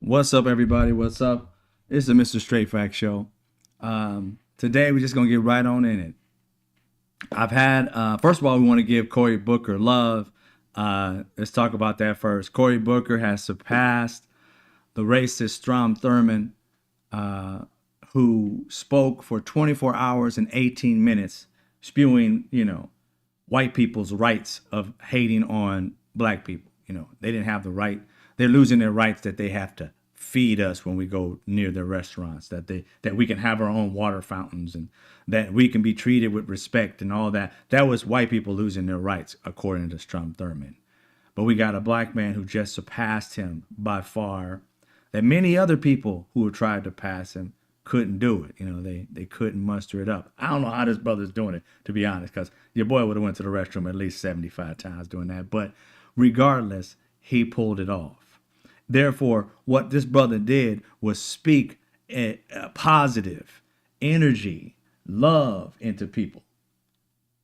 What's up, everybody? What's up? It's the Mr. Straight Fact Show. Today, we're just going to get right on in it. I've had, first of all, we want to give Cory Booker love. Let's talk about that first. Cory Booker has surpassed the racist Strom Thurmond, who spoke for 24 hours and 18 minutes, spewing, white people's rights of hating on black people. They didn't have the right. They're losing their rights that they have to feed us when we go near their restaurants, that we can have our own water fountains and that we can be treated with respect and all that. That was white people losing their rights, according to Strom Thurmond. But we got a black man who just surpassed him by far, that many other people who have tried to pass him couldn't do it. They couldn't muster it up. I don't know how this brother's doing it, to be honest, because your boy would have went to the restroom at least 75 times doing that. But regardless, he pulled it off. Therefore, what this brother did was speak a positive energy, love into people.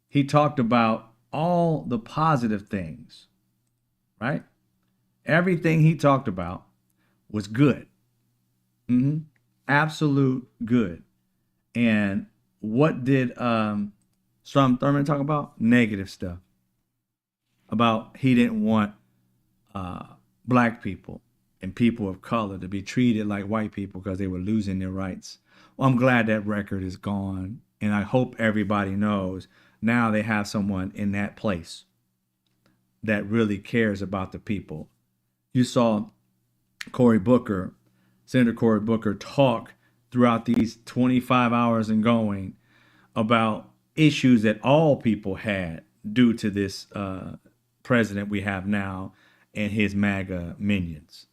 He talked about all the positive things, right? Everything he talked about was good. Absolute good. And what did Strom Thurmond talk about? Negative stuff. About he didn't want black people and people of color to be treated like white people because they were losing their rights. Well, I'm glad that record is gone. And I hope everybody knows now they have someone in that place that really cares about the people. You saw Cory Booker, Senator Cory Booker, talk throughout these 25 hours and going about issues that all people had due to this president we have now and his MAGA minions,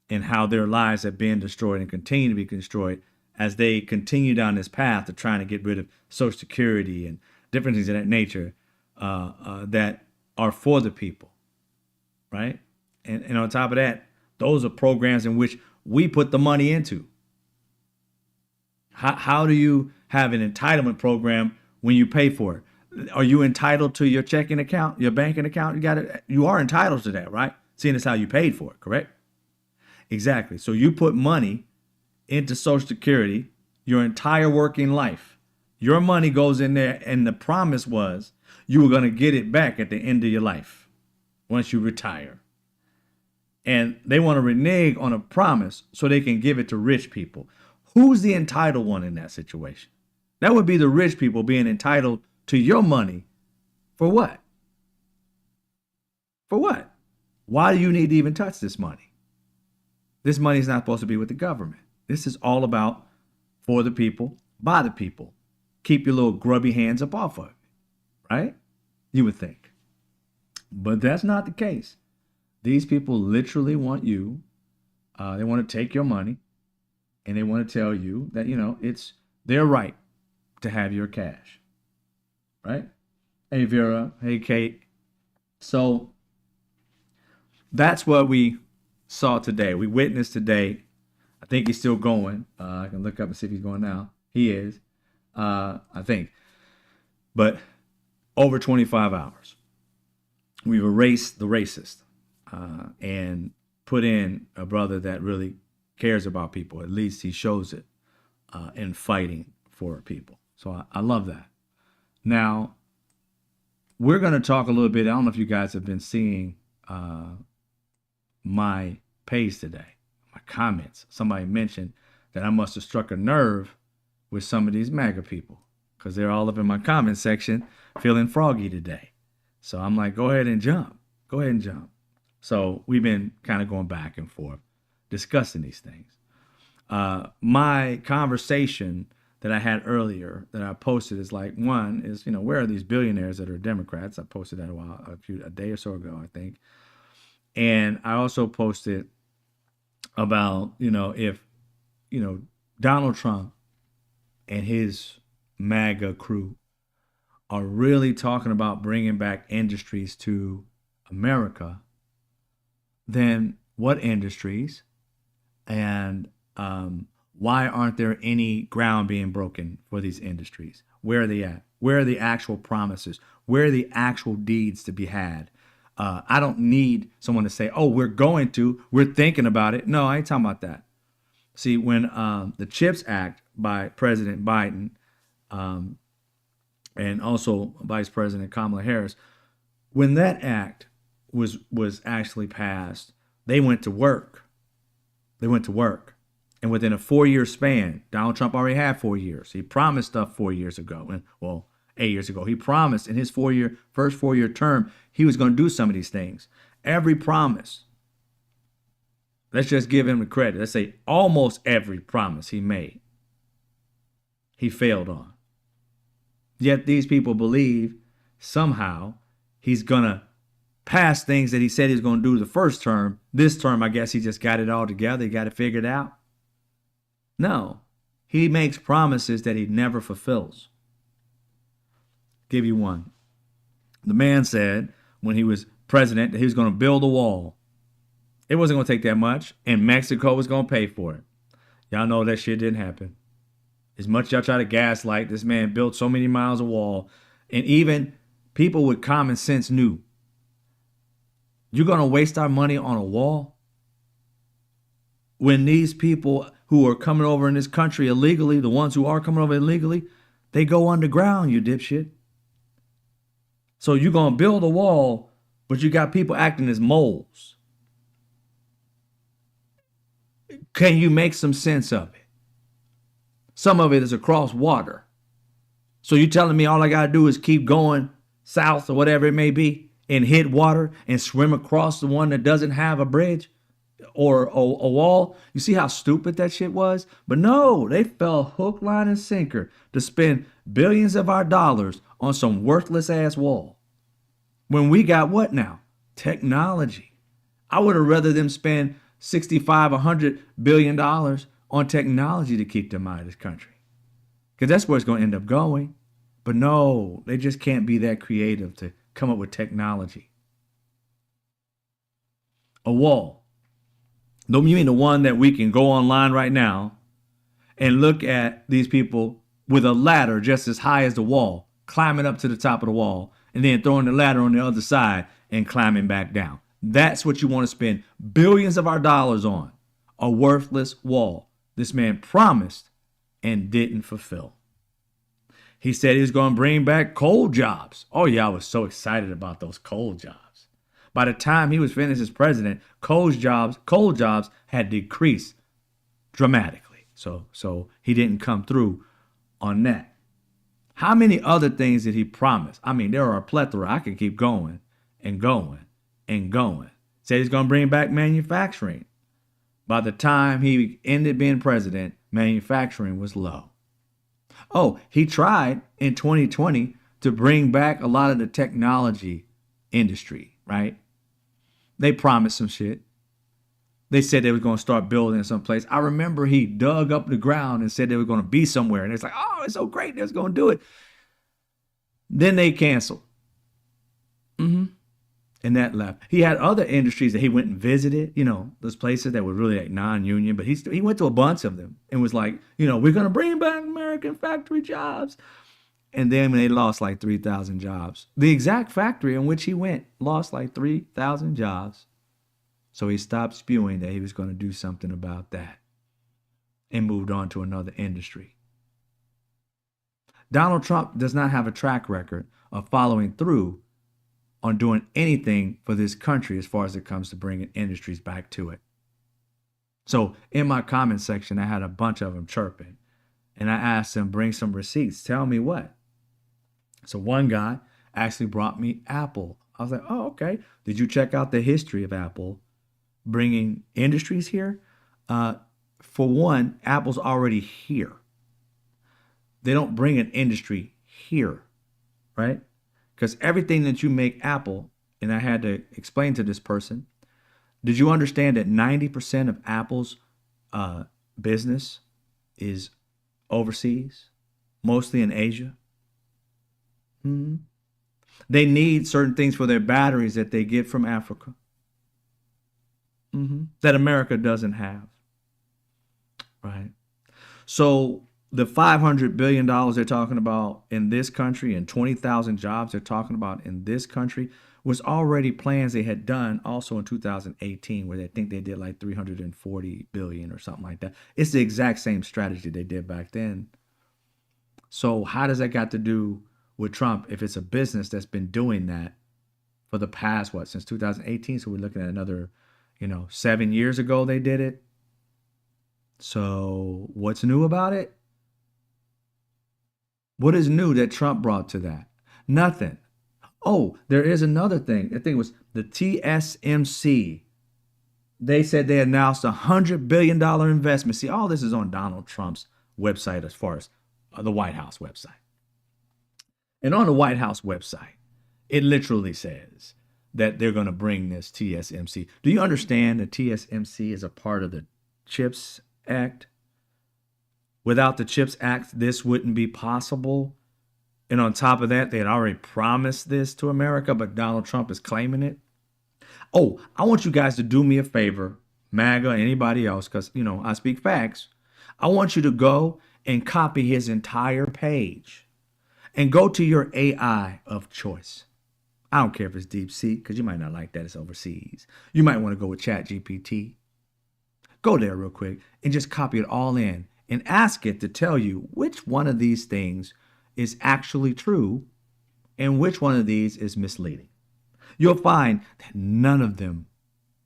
and how their lives have been destroyed and continue to be destroyed as they continue down this path of trying to get rid of Social Security and different things of that nature that are for the people, right? And on top of that, those are programs in which we put the money into. How do you have an entitlement program when you pay for it? Are you entitled to your checking account, your banking account? You are entitled to that, right? Seeing as how you paid for it, correct? Exactly. So you put money into Social Security your entire working life. Your money goes in there, and the promise was you were going to get it back at the end of your life once you retire. And they want to renege on a promise so they can give it to rich people. Who's the entitled one in that situation? That would be the rich people being entitled to your money. For what? For what? Why do you need to even touch this money? This money is not supposed to be with the government. This is all about for the people, by the people. Keep your little grubby hands up off of it, right? You would think. But that's not the case. These people literally want you. They want to take your money, and they want to tell you that, it's their right to have your cash, right? Hey, Vera. Hey, Kate. So that's what we saw today. We witnessed today. I think he's still going. I can look up and see if he's going now. He is, I think. But over 25 hours, we've erased the racist and put in a brother that really cares about people. At least he shows it in fighting for people. So I love that. Now, we're going to talk a little bit. I don't know if you guys have been seeing my page today, my comments. Somebody mentioned that I must have struck a nerve with some of these MAGA people because they're all up in my comment section feeling froggy today. So I'm like, go ahead and jump. Go ahead and jump. So we've been kind of going back and forth discussing these things. My conversation that I had earlier that I posted is like, one is, where are these billionaires that are Democrats? I posted that a day or so ago, I think. And I also posted about, if, Donald Trump and his MAGA crew are really talking about bringing back industries to America, then what industries? And why aren't there any ground being broken for these industries? Where are they at? Where are the actual promises? Where are the actual deeds to be had I don't need someone to say, "Oh, we're thinking about it." No, I ain't talking about that. See, when the CHIPS Act by President Biden and also Vice President Kamala Harris, when that act was actually passed, they went to work. They went to work. And within a 4-year span, Donald Trump already had 4 years. He promised stuff 4 years ago. And, well, 8 years ago. He promised in his first 4-year term, he was going to do some of these things. Every promise. Let's just give him the credit. Let's say almost every promise he made, he failed on. Yet these people believe somehow he's going to pass things that he said he was going to do the first term. This term, I guess he just got it all together. He got it figured out. No, he makes promises that he never fulfills. Give you one. The man said when he was president that he was going to build a wall. It wasn't going to take that much, and Mexico was going to pay for it. Y'all know that shit didn't happen. As much as y'all try to gaslight, this man built so many miles of wall, and even people with common sense knew. You're going to waste our money on a wall? When these people who are coming over in this country illegally, the ones who are coming over illegally, they go underground, you dipshit. So you're going to build a wall, but you got people acting as moles. Can you make some sense of it? Some of it is across water. So you're telling me all I got to do is keep going south or whatever it may be and hit water and swim across the one that doesn't have a bridge or a wall? You see how stupid that shit was? But no, they fell hook, line, and sinker to spend billions of our dollars on some worthless ass wall. When we got what now? Technology. I would have rather them spend $65, $100 billion on technology to keep them out of this country. Because that's where it's going to end up going. But no, they just can't be that creative to come up with technology. A wall. Don't you mean the one that we can go online right now and look at these people with a ladder just as high as the wall, climbing up to the top of the wall, and then throwing the ladder on the other side and climbing back down? That's what you want to spend billions of our dollars on. A worthless wall. This man promised and didn't fulfill. He said he was going to bring back coal jobs. Oh, yeah, I was so excited about those coal jobs. By the time he was finished as president, coal jobs had decreased dramatically. So he didn't come through on that. How many other things did he promise? I mean, there are a plethora. I could keep going and going and going. Said he's going to bring back manufacturing. By the time he ended being president, manufacturing was low. Oh, he tried in 2020 to bring back a lot of the technology industry, right? They promised some shit. They said they were going to start building someplace. I remember he dug up the ground and said they were going to be somewhere. And it's like, oh, it's so great. They're going to do it. Then they canceled. And that left. He had other industries that he went and visited, those places that were really like non-union, but he went to a bunch of them and was like, we're going to bring back American factory jobs. And then when they lost like 3,000 jobs, the exact factory in which he went lost like 3,000 jobs. So he stopped spewing that he was going to do something about that and moved on to another industry. Donald Trump does not have a track record of following through on doing anything for this country as far as it comes to bringing industries back to it. So in my comment section, I had a bunch of them chirping, and I asked them, bring some receipts. Tell me what. So one guy actually brought me Apple. I was like, oh, okay. Did you check out the history of Apple bringing industries here? For one, Apple's already here. They don't bring an industry here, right? Because everything that you make Apple, and I had to explain to this person, did you understand that 90% of Apple's business is overseas, mostly in Asia? They need certain things for their batteries that they get from Africa that America doesn't have, right? So the $500 billion they're talking about in this country and 20,000 jobs they're talking about in this country, was already plans they had done also in 2018 where they think they did like 340 billion or something like that. It's the exact same strategy they did back then. So how does that got to do with Trump if it's a business that's been doing that for the past, what, since 2018? So we're looking at another, 7 years ago they did it. So what's new about it? What is new that Trump brought to that? Nothing. Oh, there is another thing. I think it was the TSMC. They said they announced a $100 billion investment. See, all this is on Donald Trump's website as far as the White House website. And on the White House website, it literally says that they're going to bring this TSMC. Do you understand that TSMC is a part of the CHIPS Act? Without the CHIPS Act, this wouldn't be possible. And on top of that, they had already promised this to America, but Donald Trump is claiming it. Oh, I want you guys to do me a favor, MAGA, anybody else, because, I speak facts. I want you to go and copy his entire page and go to your AI of choice. I don't care if it's DeepSeek, because you might not like that. It's overseas. You might want to go with ChatGPT. Go there real quick and just copy it all in and ask it to tell you which one of these things is actually true and which one of these is misleading. You'll find that none of them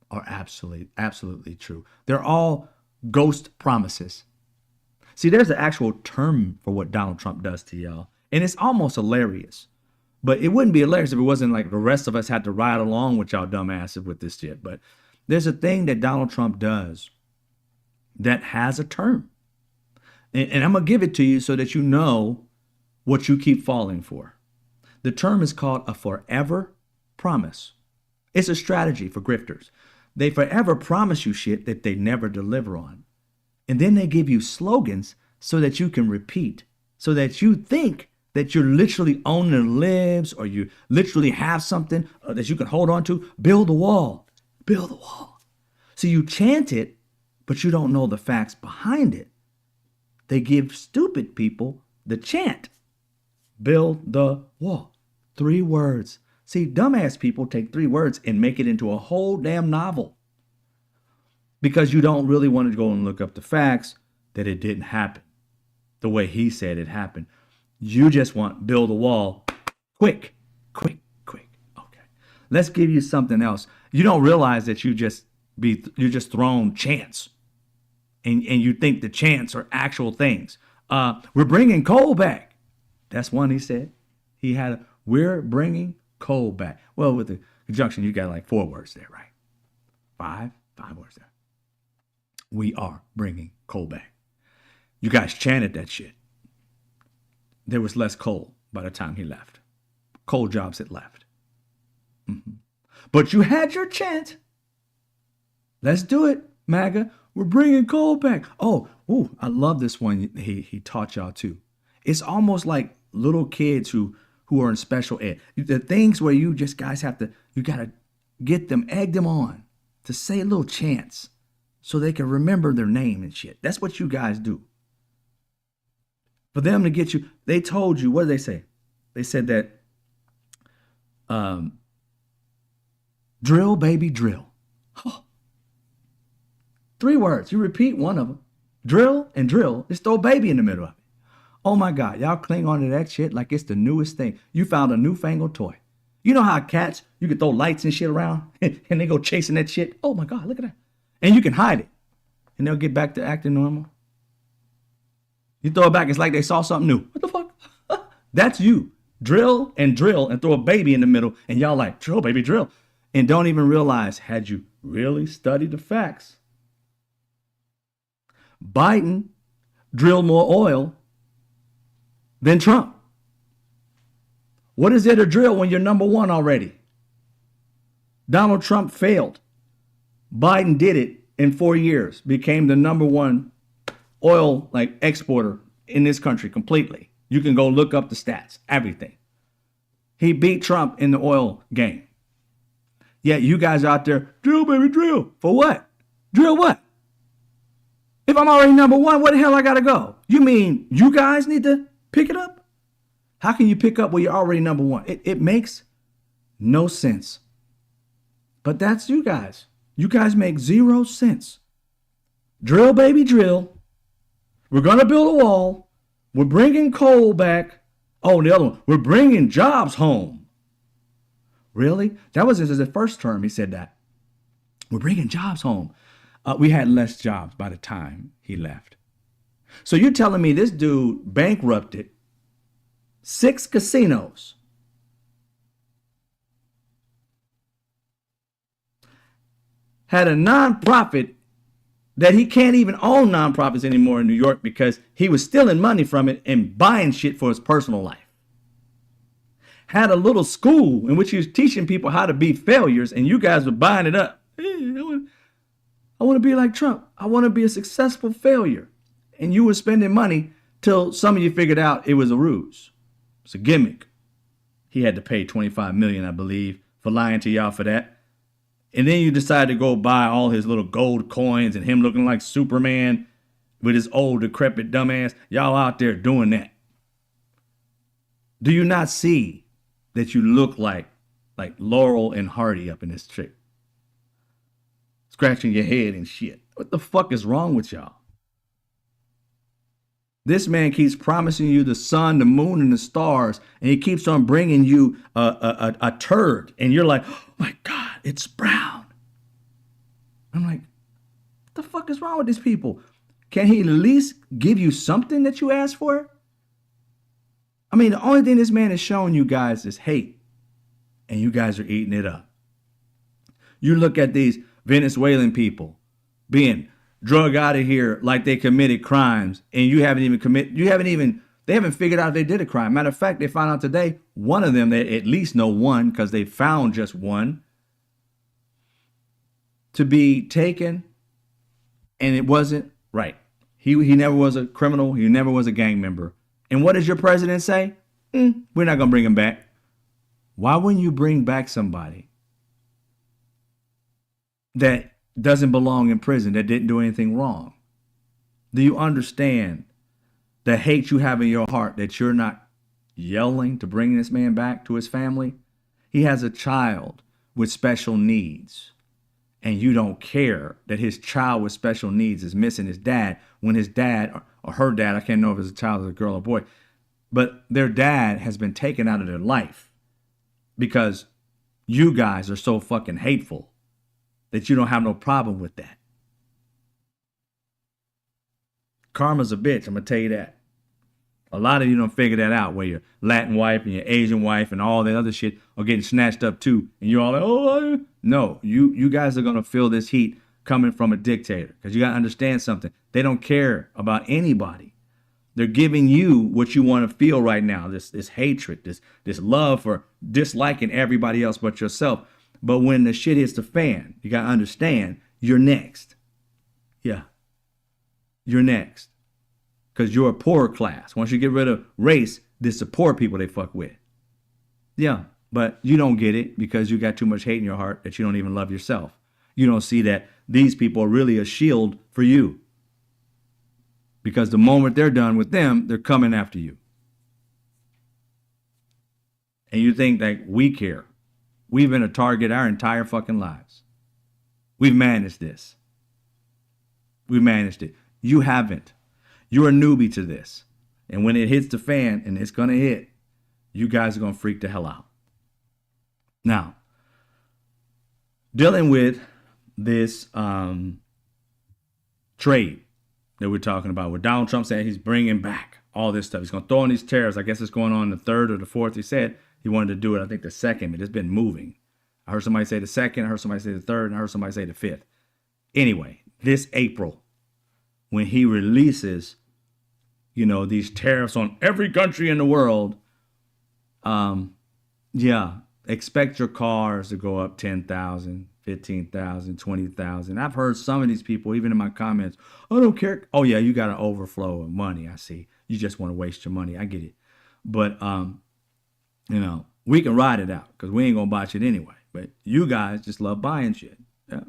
are absolutely true. They're all ghost promises. See, there's an actual term for what Donald Trump does to y'all, and it's almost hilarious. But it wouldn't be hilarious if it wasn't like the rest of us had to ride along with y'all dumbasses with this shit. But there's a thing that Donald Trump does that has a term. And I'm going to give it to you so that you know what you keep falling for. The term is called a forever promise. It's a strategy for grifters. They forever promise you shit that they never deliver on. And then they give you slogans so that you can repeat, so that you think that you're literally owning the libs or you literally have something that you can hold on to. Build a wall. Build a wall. So you chant it, but you don't know the facts behind it. They give stupid people the chant. Build the wall. 3 words. See, dumbass people take 3 words and make it into a whole damn novel. Because you don't really want to go and look up the facts that it didn't happen the way he said it happened. You just want build a wall. Quick. Okay. Let's give you something else. You don't realize that you're just thrown chants. And you think the chants are actual things. We're bringing coal back. That's one he said. We're bringing coal back. Well, with the conjunction, you got like 4 words there, right? 5 words there. We are bringing coal back. You guys chanted that shit. There was less coal by the time he left. Coal jobs had left. But you had your chant. Let's do it, MAGA. We're bringing coal back. I love this one he taught y'all too. It's almost like little kids who are in special ed. The things where you just guys you got to get them, egg them on to say little chants so they can remember their name and shit. That's what you guys do. For them to get you, they told you, what did they say? They said that drill, baby, drill. 3 words. You repeat one of them. Drill and drill. Just throw baby in the middle of it. Oh my God. Y'all cling on to that shit like it's the newest thing. You found a newfangled toy. You know how cats, you can throw lights and shit around and they go chasing that shit. Oh my God, look at that. And you can hide it. And they'll get back to acting normal. You throw it back, it's like they saw something new. What the fuck? That's you. Drill and throw a baby in the middle. And y'all like, drill, baby, drill. And don't even realize, had you really studied the facts, Biden drilled more oil than Trump. What is there to drill when you're number 1 already? Donald Trump failed. Biden did it in 4 years, became the number 1 oil exporter in this country completely. You can go look up the stats, everything. He beat Trump in the oil game. Yet you guys out there, drill, baby, drill. For what? Drill what? If I'm already number 1, where the hell I gotta go? You mean you guys need to pick it up? How can you pick up where you're already number 1? It makes No sense. But that's you guys. You guys make 0 sense. Drill, baby, drill. We're going to build a wall. We're bringing coal back. Oh, the other one. We're bringing jobs home. Really? That was his first term. He said that. We're bringing jobs home. We had less jobs by the time he left. So you're telling me this dude bankrupted 6 casinos, had a nonprofit that he can't even own nonprofits anymore in New York because he was stealing money from it and buying shit for his personal life. Had a little school in which he was teaching people how to be failures, and you guys were buying it up. Hey, I want to be like Trump. I want to be a successful failure. And you were spending money till some of you figured out it was a ruse. It's a gimmick. He had to pay $25 million, I believe, for lying to y'all for that. And then you decide to go buy all his little gold coins and him looking like Superman with his old decrepit dumbass. Y'all out there doing that. Do you not see that you look like Laurel and Hardy up in this trick? Scratching your head and shit. What the fuck is wrong with y'all? This man keeps promising you the sun, the moon, and the stars, and he keeps on bringing you a turd, and you're like, oh my God, it's brown. I'm like, what the fuck is wrong with these people? Can he at least give you something that you asked for? I mean, the only thing this man is showing you guys is hate, and you guys are eating it up. You look at these Venezuelan people being drug out of here like they committed crimes, and they haven't figured out if they did a crime. Matter of fact, they found out today, one of them, they at least know one, because they found just one, to be taken, and it wasn't right. He never was a criminal. He never was a gang member. And what does your president say? We're not going to bring him back. Why wouldn't you bring back somebody that doesn't belong in prison, that didn't do anything wrong? Do you understand the hate you have in your heart that you're not yelling to bring this man back to his family? He has a child with special needs, and you don't care that his child with special needs is missing his dad when his dad or her dad, I can't know if it's a child or a girl or boy, but their dad has been taken out of their life because you guys are so fucking hateful that you don't have no problem with that. Karma's a bitch, I'm going to tell you that. A lot of you don't figure that out, where your Latin wife and your Asian wife and all that other shit are getting snatched up too. And you're all like, oh, no, you guys are going to feel this heat coming from a dictator, because you got to understand something. They don't care about anybody. They're giving you what you want to feel right now, this hatred, this love for disliking everybody else but yourself. But when the shit hits the fan, you got to understand, you're next. Yeah, you're next. Because you're a poorer class. Once you get rid of race, this is the poor people they fuck with. Yeah, but you don't get it because you got too much hate in your heart that you don't even love yourself. You don't see that these people are really a shield for you. Because the moment they're done with them, they're coming after you. And you think that we care. We've been a target our entire fucking lives. We've managed this. We've managed it. You haven't. You're a newbie to this. And when it hits the fan, and it's going to hit, you guys are going to freak the hell out. Now, dealing with this trade that we're talking about, where Donald Trump said he's bringing back all this stuff. He's going to throw in these tariffs. I guess it's going on the 3rd or the 4th. He said he wanted to do it, I think, the 2nd, but it's been moving. I heard somebody say the 2nd. I heard somebody say the 3rd. And I heard somebody say the 5th. Anyway, this April, when he releases, these tariffs on every country in the world, expect your cars to go up 10,000, 15,000, 20,000. I've heard some of these people, even in my comments, I don't care. Oh yeah, you got an overflow of money. I see. You just want to waste your money. I get it. But, we can ride it out because we ain't going to buy shit anyway. But you guys just love buying shit. Yeah.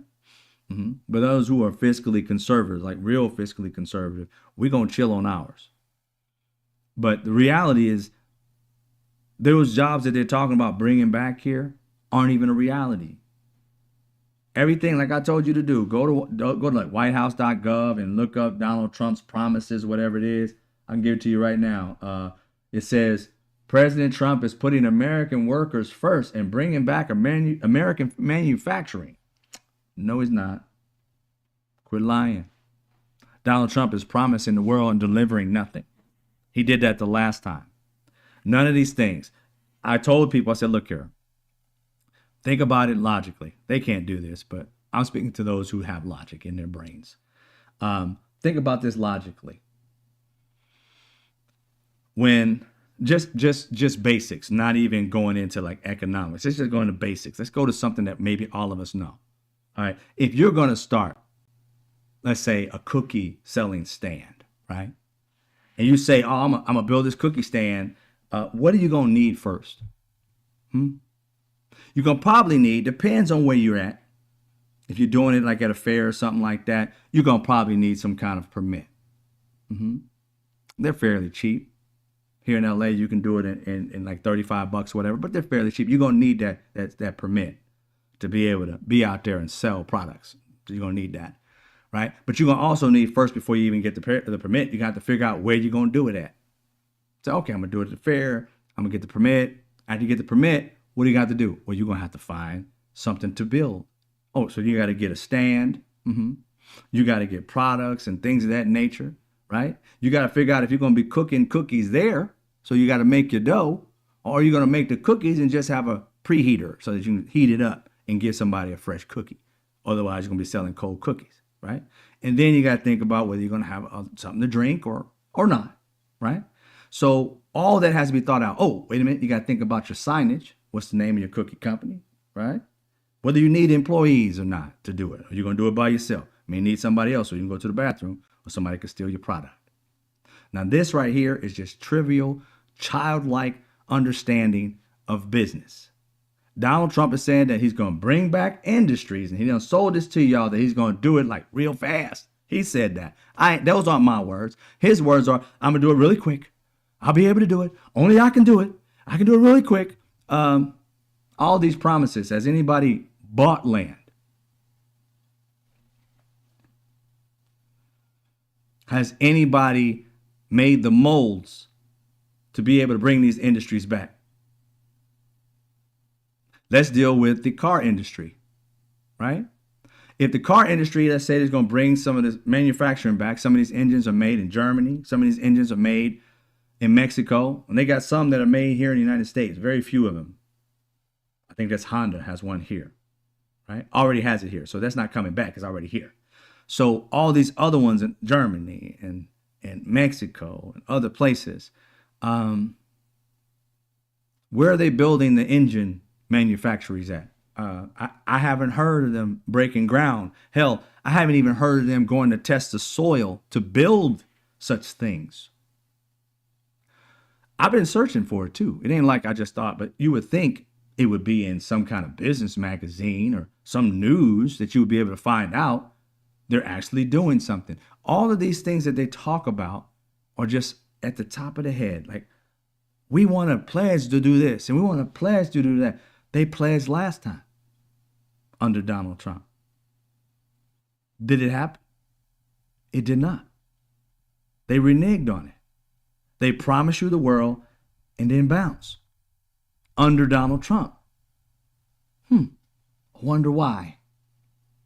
But those who are fiscally conservative, like real fiscally conservative, we're going to chill on ours. But the reality is, those jobs that they're talking about bringing back here, aren't even a reality. Everything, like I told you to do, go to like whitehouse.gov and look up Donald Trump's promises, whatever it is. I can give it to you right now. It says President Trump is putting American workers first and bringing back American manufacturing. No, he's not. Quit lying. Donald Trump is promising the world and delivering nothing. He did that the last time. None of these things. I told people, I said, look here, think about it logically. They can't do this, but I'm speaking to those who have logic in their brains. Think about this logically. When just basics, not even going into like economics. Let's just go into basics. Let's go to something that maybe all of us know. All right. If you're going to start, let's say, a cookie selling stand, right? And you say, oh, I'm going to build this cookie stand. What are you going to need first? You're going to probably need, depends on where you're at. If you're doing it like at a fair or something like that, you're going to probably need some kind of permit. They're fairly cheap. Here in LA, you can do it in like $35 or whatever, but they're fairly cheap. You're going to need that permit to be able to be out there and sell products. So you're going to need that, right? But you're going to also need first, before you even get the permit, you got to figure out where you're going to do it at. So, okay, I'm going to do it at the fair. I'm going to get the permit. After you get the permit, what do you got to do? Well, you're going to have to find something to build. Oh, so you got to get a stand. You got to get products and things of that nature, right? You got to figure out if you're going to be cooking cookies there. So you got to make your dough, or you're going to make the cookies and just have a preheater so that you can heat it up and give somebody a fresh cookie. Otherwise, you're going to be selling cold cookies, right? And then you got to think about whether you're going to have something to drink or not, right? So all that has to be thought out. Oh, wait a minute. You got to think about your signage. What's the name of your cookie company, right? Whether you need employees or not to do it. Or you're going to do it by yourself. You may need somebody else, so you can go to the bathroom, or somebody can steal your product. Now, this right here is just trivial, childlike understanding of business. Donald Trump is saying that he's going to bring back industries, and he done sold this to y'all that he's going to do it like real fast. He said that. Those aren't my words. His words are, I'm going to do it really quick. I'll be able to do it. Only I can do it. I can do it really quick. All these promises. Has anybody bought land? Has anybody made the molds to be able to bring these industries back? Let's deal with the car industry, right? If the car industry, let's say, is going to bring some of this manufacturing back, some of these engines are made in Germany, some of these engines are made in Mexico, and they got some that are made here in the United States, very few of them. I think that's Honda has one here, right? Already has it here, so that's not coming back, it's already here. So all these other ones in Germany and Mexico and other places, where are they building the engine manufacturers at? I haven't heard of them breaking ground. Hell, I haven't even heard of them going to test the soil to build such things. I've been searching for it too. It ain't like I just thought, but you would think it would be in some kind of business magazine or some news that you would be able to find out they're actually doing something. All of these things that they talk about are just at the top of the head. Like, we want to pledge to do this and we want to pledge to do that. They pledged last time under Donald Trump. Did it happen? It did not. They reneged on it. They promise you the world and then bounce under Donald Trump. I wonder why.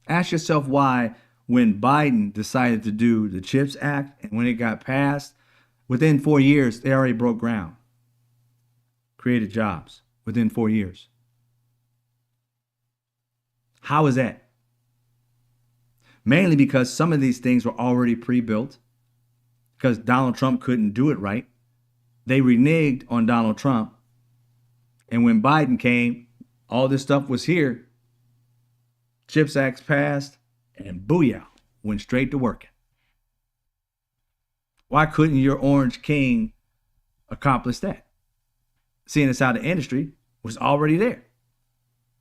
Ask yourself why, when Biden decided to do the CHIPS Act and when it got passed, within 4 years, they already broke ground, created jobs within 4 years. How is that? Mainly because some of these things were already pre-built, because Donald Trump couldn't do it right. They reneged on Donald Trump. And when Biden came, all this stuff was here. CHIPS Act passed, and booyah, went straight to working. Why couldn't your Orange King accomplish that? Seeing as how the industry was already there.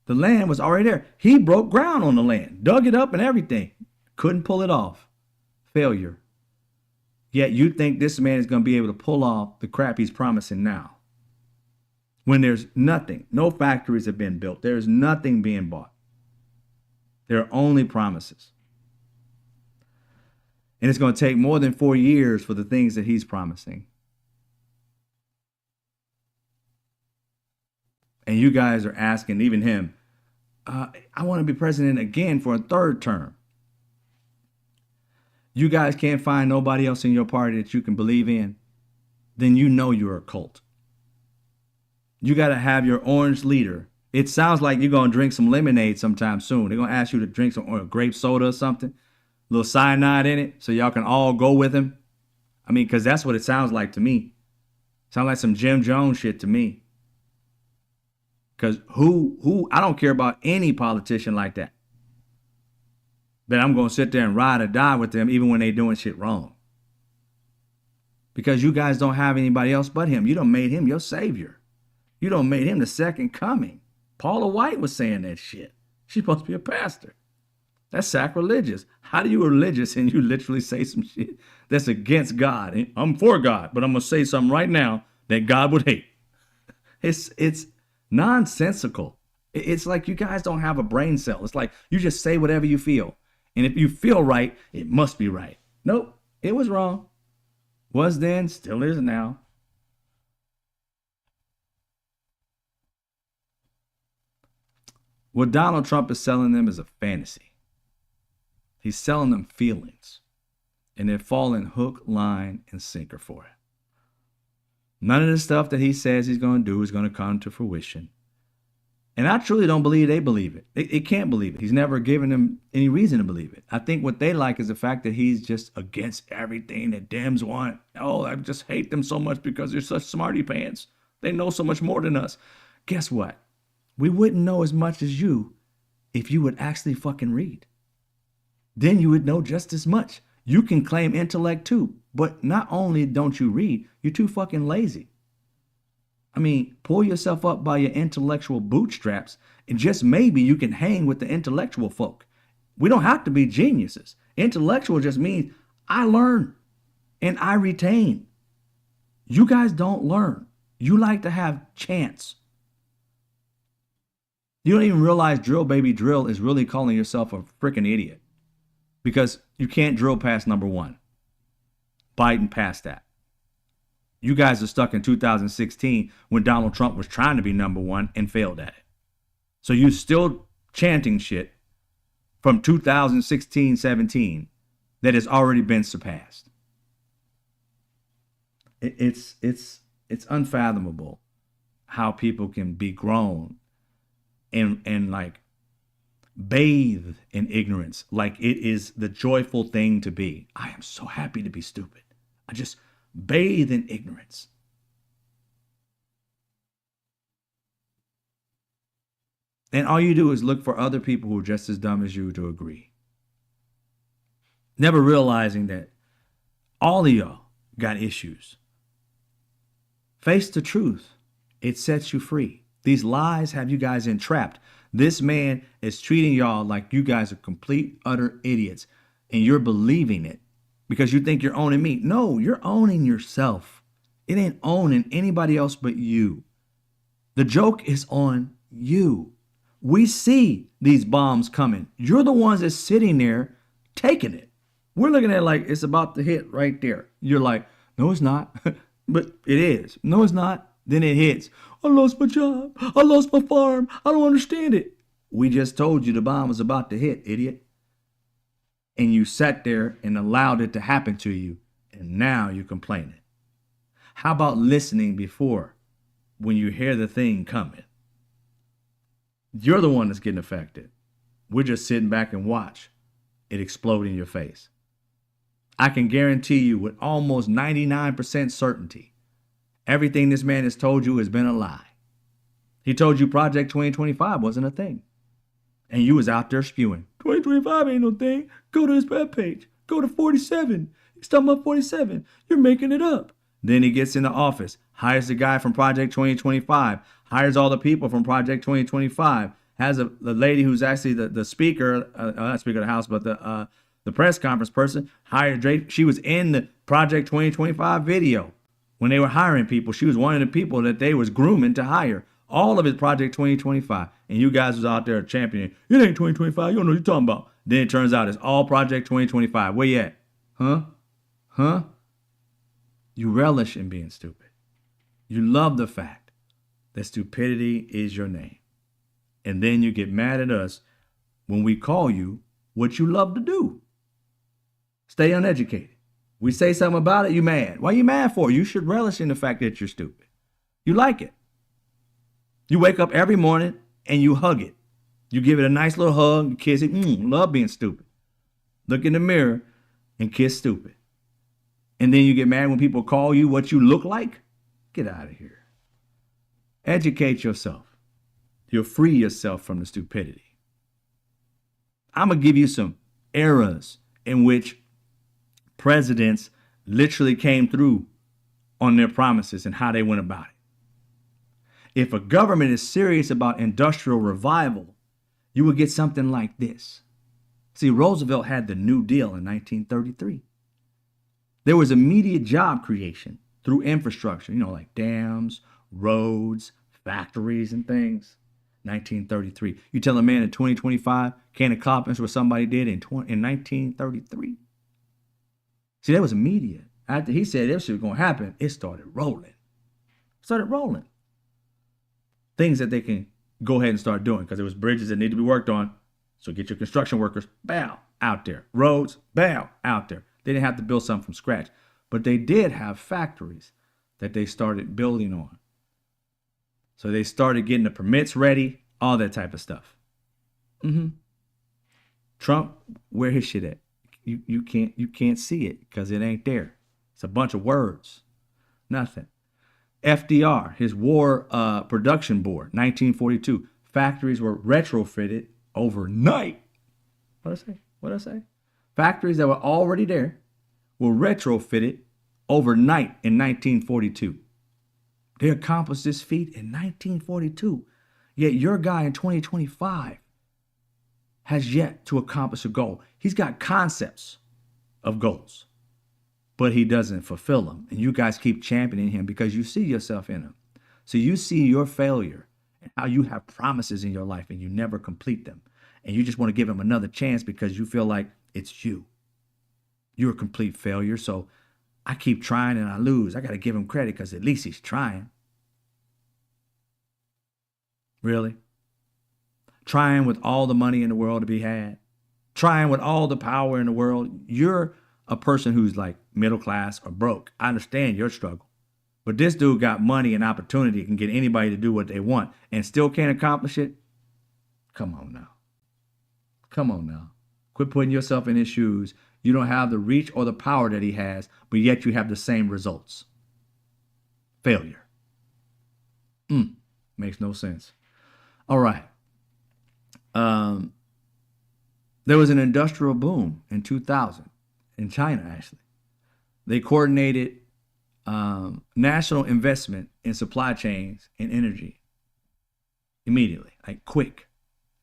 The land was already there. He broke ground on the land, dug it up and everything. Couldn't pull it off. Failure. Yet you think this man is going to be able to pull off the crap he's promising now. when there's nothing, no factories have been built, there's nothing being bought. There are only promises. And it's going to take more than 4 years for the things that he's promising. And you guys are asking, even him, I want to be president again for a third term. You guys can't find nobody else in your party that you can believe in, then you know you're a cult. You got to have your orange leader. It sounds like you're going to drink some lemonade sometime soon. They're going to ask you to drink some grape soda or something, a little cyanide in it, so y'all can all go with him. I mean, because that's what it sounds like to me. Sounds like some Jim Jones shit to me. Because I don't care about any politician like that. But I'm going to sit there and ride or die with them even when they doing shit wrong. Because you guys don't have anybody else but him. You done made him your savior. You done made him the second coming. Paula White was saying that shit. She's supposed to be a pastor. That's sacrilegious. How do you religious and you literally say some shit that's against God? I'm for God, but I'm going to say something right now that God would hate. It's nonsensical. It's like you guys don't have a brain cell. It's like you just say whatever you feel. And if you feel right, it must be right. Nope, it was wrong. Was then, still is now. What Donald Trump is selling them is a fantasy. He's selling them feelings. And they're falling hook, line, and sinker for it. None of the stuff that he says he's going to do is going to come to fruition. And I truly don't believe they believe it. They can't believe it. He's never given them any reason to believe it. I think what they like is the fact that he's just against everything that Dems want. Oh, I just hate them so much because they're such smarty pants. They know so much more than us. Guess what? We wouldn't know as much as you if you would actually fucking read. Then you would know just as much. You can claim intellect too, but not only don't you read, you're too fucking lazy. I mean, pull yourself up by your intellectual bootstraps, and just maybe you can hang with the intellectual folk. We don't have to be geniuses. Intellectual just means I learn and I retain. You guys don't learn. You like to have chance. You don't even realize drill baby drill is really calling yourself a freaking idiot because you can't drill past number one. Biden passed that. You guys are stuck in 2016 when Donald Trump was trying to be number one and failed at it. So you're still chanting shit from 2016-17 that has already been surpassed. It's unfathomable how people can be grown and like bathe in ignorance like it is the joyful thing to be. I am so happy to be stupid. I just bathe in ignorance. And all you do is look for other people who are just as dumb as you to agree. Never realizing that all of y'all got issues. Face the truth. It sets you free. These lies have you guys entrapped. This man is treating y'all like you guys are complete, utter idiots. And you're believing it because you think you're owning me. No, you're owning yourself. It ain't owning anybody else but you. The joke is on you. We see these bombs coming. You're the ones that's sitting there taking it. We're looking at it like it's about to hit right there. You're like, no, it's not. But it is. No, it's not. Then it hits. I lost my job. I lost my farm. I don't understand it. We just told you the bomb was about to hit, idiot. And you sat there and allowed it to happen to you. And now you're complaining. How about listening before when you hear the thing coming? You're the one that's getting affected. We're just sitting back and watch it explode in your face. I can guarantee you with almost 99% certainty, everything this man has told you has been a lie. He told you Project 2025 wasn't a thing. And you was out there spewing. 2025 ain't no thing. Go to his webpage. Go to 47. He's talking about 47. You're making it up. Then he gets into office, hires the guy from Project 2025, hires all the people from Project 2025, has the lady who's actually the speaker, not Speaker of the House, but the press conference person, hired Drake. She was in the Project 2025 video When they were hiring people, she was one of the people that they was grooming to hire. All of it Project 2025. And you guys was out there championing, it ain't 2025, you don't know what you're talking about. Then it turns out it's all Project 2025. Where you at? Huh? You relish in being stupid. You love the fact that stupidity is your name. And then you get mad at us when we call you what you love to do. Stay uneducated. We say something about it, you mad. Why you mad for? You should relish in the fact that you're stupid. You like it. You wake up every morning and you hug it. You give it a nice little hug, you kiss it. Love being stupid. Look in the mirror and kiss stupid. And then you get mad when people call you what you look like? Get out of here. Educate yourself. You'll free yourself from the stupidity. I'm going to give you some eras in which presidents literally came through on their promises and how they went about it. If a government is serious about industrial revival, you will get something like this. See, Roosevelt had the New Deal in 1933. There was immediate job creation through infrastructure, like dams, roads, factories, and things. 1933. You tell a man in 2025 can't accomplish what somebody did in 1933. See, that was immediate. After he said this was going to happen, it started rolling. Things that they can go ahead and start doing because there was bridges that need to be worked on. So get your construction workers, bow, out there. Roads, bow, out there. They didn't have to build something from scratch. But they did have factories that they started building on. So they started getting the permits ready, all that type of stuff. Trump, where his shit at? You can't see it because it ain't there. It's a bunch of words. Nothing. FDR, his war production board, 1942. Factories were retrofitted overnight. What did I say? Factories that were already there were retrofitted overnight in 1942. They accomplished this feat in 1942. Yet your guy in 2025 has yet to accomplish a goal. He's got concepts of goals, but he doesn't fulfill them. And you guys keep championing him because you see yourself in him. So you see your failure and how you have promises in your life and you never complete them. And you just want to give him another chance because you feel like it's you. You're a complete failure. So I keep trying and I lose. I got to give him credit because at least he's trying. Really? Trying with all the money in the world to be had. Trying with all the power in the world. You're a person who's like middle class or broke. I understand your struggle. But this dude got money and opportunity, can get anybody to do what they want and still can't accomplish it. Come on now. Quit putting yourself in his shoes. You don't have the reach or the power that he has, but yet you have the same results. Failure. Makes no sense. All right. There was an industrial boom in 2000 in China, actually. They coordinated national investment in supply chains and energy immediately, like quick.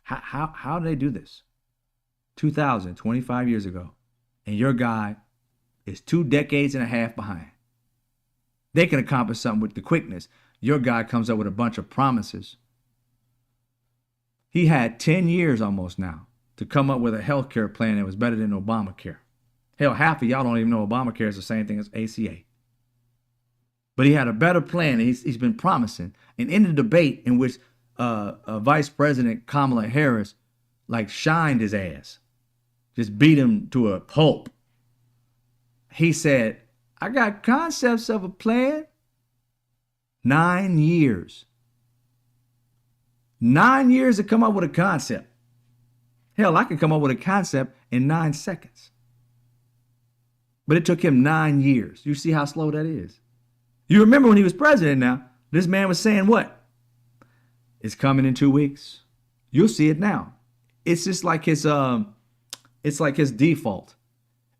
How did they do this? 2000, 25 years ago. And your guy is 2 decades and a half behind. They can accomplish something with the quickness. Your guy comes up with a bunch of promises. He had 10 years almost now to come up with a healthcare plan that was better than Obamacare. Hell, half of y'all don't even know Obamacare is the same thing as ACA. But he had a better plan and he's been promising. And in the debate in which Vice President Kamala Harris shined his ass, just beat him to a pulp. He said, I got concepts of a plan. 9 years. 9 years to come up with a concept. Hell, I can come up with a concept in 9 seconds. But it took him 9 years. You see how slow that is? You remember when he was president now, this man was saying what? It's coming in 2 weeks. You'll see it now. It's just like his default.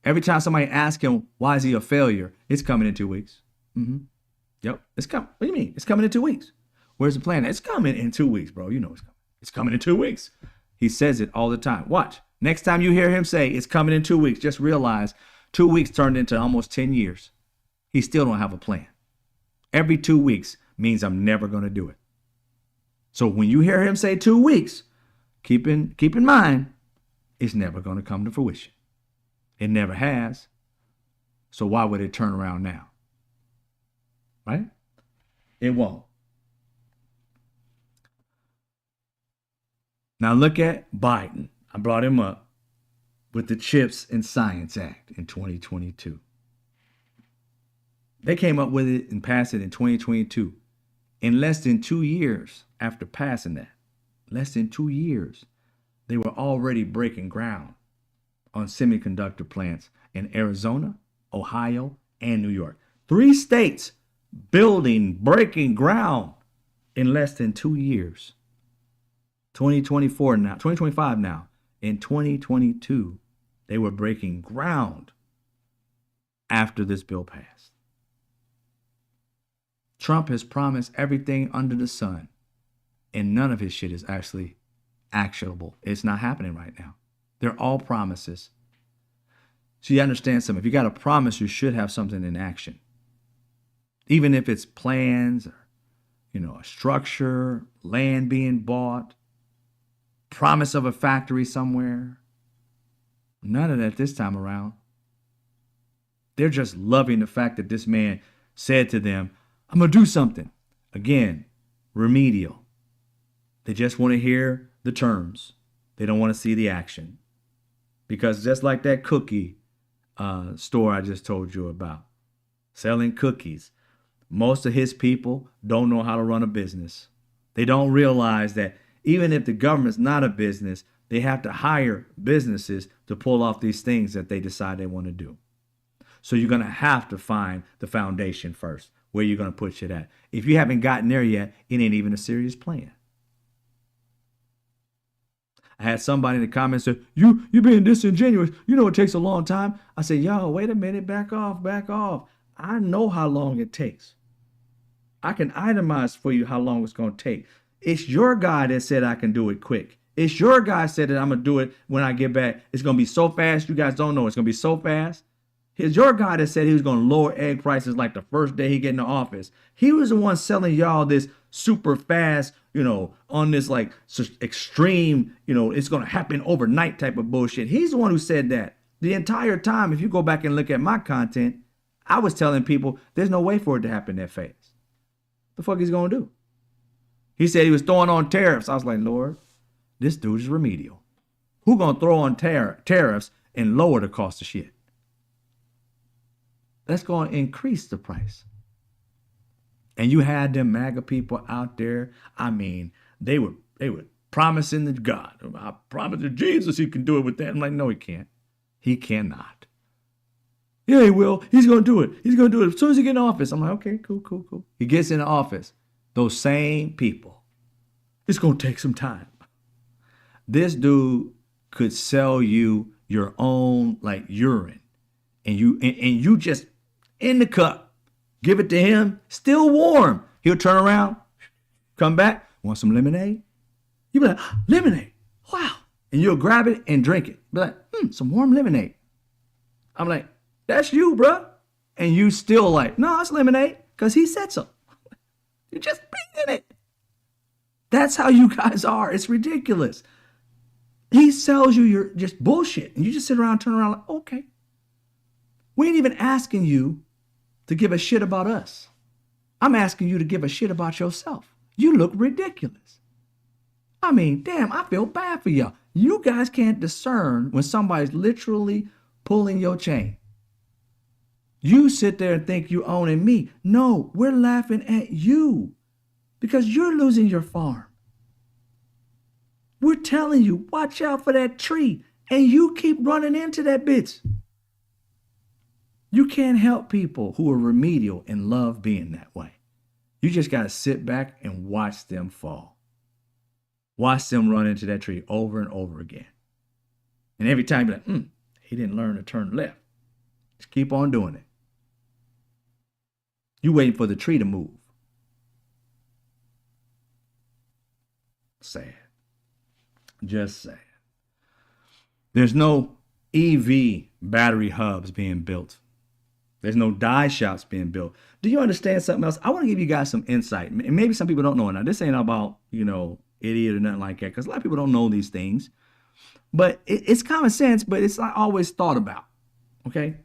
Every time somebody asks him, why is he a failure? It's coming in 2 weeks. Yep. It's coming. What do you mean? It's coming in 2 weeks. Where's the plan? It's coming in 2 weeks, bro. You know it's coming. It's coming in 2 weeks. He says it all the time. Watch. Next time you hear him say it's coming in 2 weeks, just realize 2 weeks turned into almost 10 years. He still don't have a plan. Every 2 weeks means I'm never going to do it. So when you hear him say 2 weeks, keep in mind, it's never going to come to fruition. It never has. So why would it turn around now? Right? It won't. Now look at Biden. I brought him up with the CHIPS and Science Act in 2022. They came up with it and passed it in 2022. In less than 2 years after passing that, less than 2 years, they were already breaking ground on semiconductor plants in Arizona, Ohio, and New York. 3 states breaking ground in less than 2 years. 2025 now. In 2022, they were breaking ground after this bill passed. Trump has promised everything under the sun, and none of his shit is actually actionable. It's not happening right now. They're all promises. So you understand something. If you got a promise, you should have something in action. Even if it's plans or, a structure, land being bought, promise of a factory somewhere. None of that this time around. They're just loving the fact that this man said to them, I'm going to do something. Again, remedial. They just want to hear the terms. They don't want to see the action. Because just like that cookie store I just told you about, selling cookies, most of his people don't know how to run a business. They don't realize that even if the government's not a business, they have to hire businesses to pull off these things that they decide they want to do. So you're going to have to find the foundation first, where you're going to put shit at. If you haven't gotten there yet, it ain't even a serious plan. I had somebody in the comments say, you being disingenuous. It takes a long time. I said, yo, wait a minute, back off. I know how long it takes. I can itemize for you how long it's going to take. It's your guy that said I can do it quick. It's your guy said that I'm going to do it when I get back. It's going to be so fast. You guys don't know. It's going to be so fast. It's your guy that said he was going to lower egg prices like the first day he get in the office. He was the one selling y'all this super fast, on this like extreme, it's going to happen overnight type of bullshit. He's the one who said that. The entire time, if you go back and look at my content, I was telling people there's no way for it to happen that fast. The fuck he's going to do? He said he was throwing on tariffs. I was like, Lord, this dude is remedial. Who going to throw on tariffs and lower the cost of shit? That's going to increase the price. And you had them MAGA people out there. I mean, they were promising to God. I promise to Jesus he can do it with that. I'm like, no, he can't. He cannot. Yeah, he will. He's going to do it. He's going to do it as soon as he gets in office. I'm like, okay, cool. He gets in office. Those same people. It's going to take some time. This dude could sell you your own like urine. And you just in the cup, give it to him, still warm. He'll turn around, come back, want some lemonade? You'll be like, lemonade, wow. And you'll grab it and drink it. Be like, some warm lemonade. I'm like, that's you, bruh. And you still like, no, it's lemonade, because he said so. You're just beating it. That's how you guys are. It's ridiculous. He sells you your just bullshit, and you just sit around, turn around like, okay. We ain't even asking you to give a shit about us. I'm asking you to give a shit about yourself. You look ridiculous. I mean, damn, I feel bad for y'all. You guys can't discern when somebody's literally pulling your chain. You sit there and think you owning me. No, we're laughing at you because you're losing your farm. We're telling you, watch out for that tree, and you keep running into that bitch. You can't help people who are remedial and love being that way. You just got to sit back and watch them fall. Watch them run into that tree over and over again. And every time you're like, he didn't learn to turn left. Just keep on doing it. You waiting for the tree to move. Sad. Just sad. There's no EV battery hubs being built There's no die shops being built. Do you understand something else? I want to give you guys some insight. And maybe some people don't know it. Now, this ain't about, idiot or nothing like that, because a lot of people don't know these things. But it's common sense, but it's not always thought about. Okay?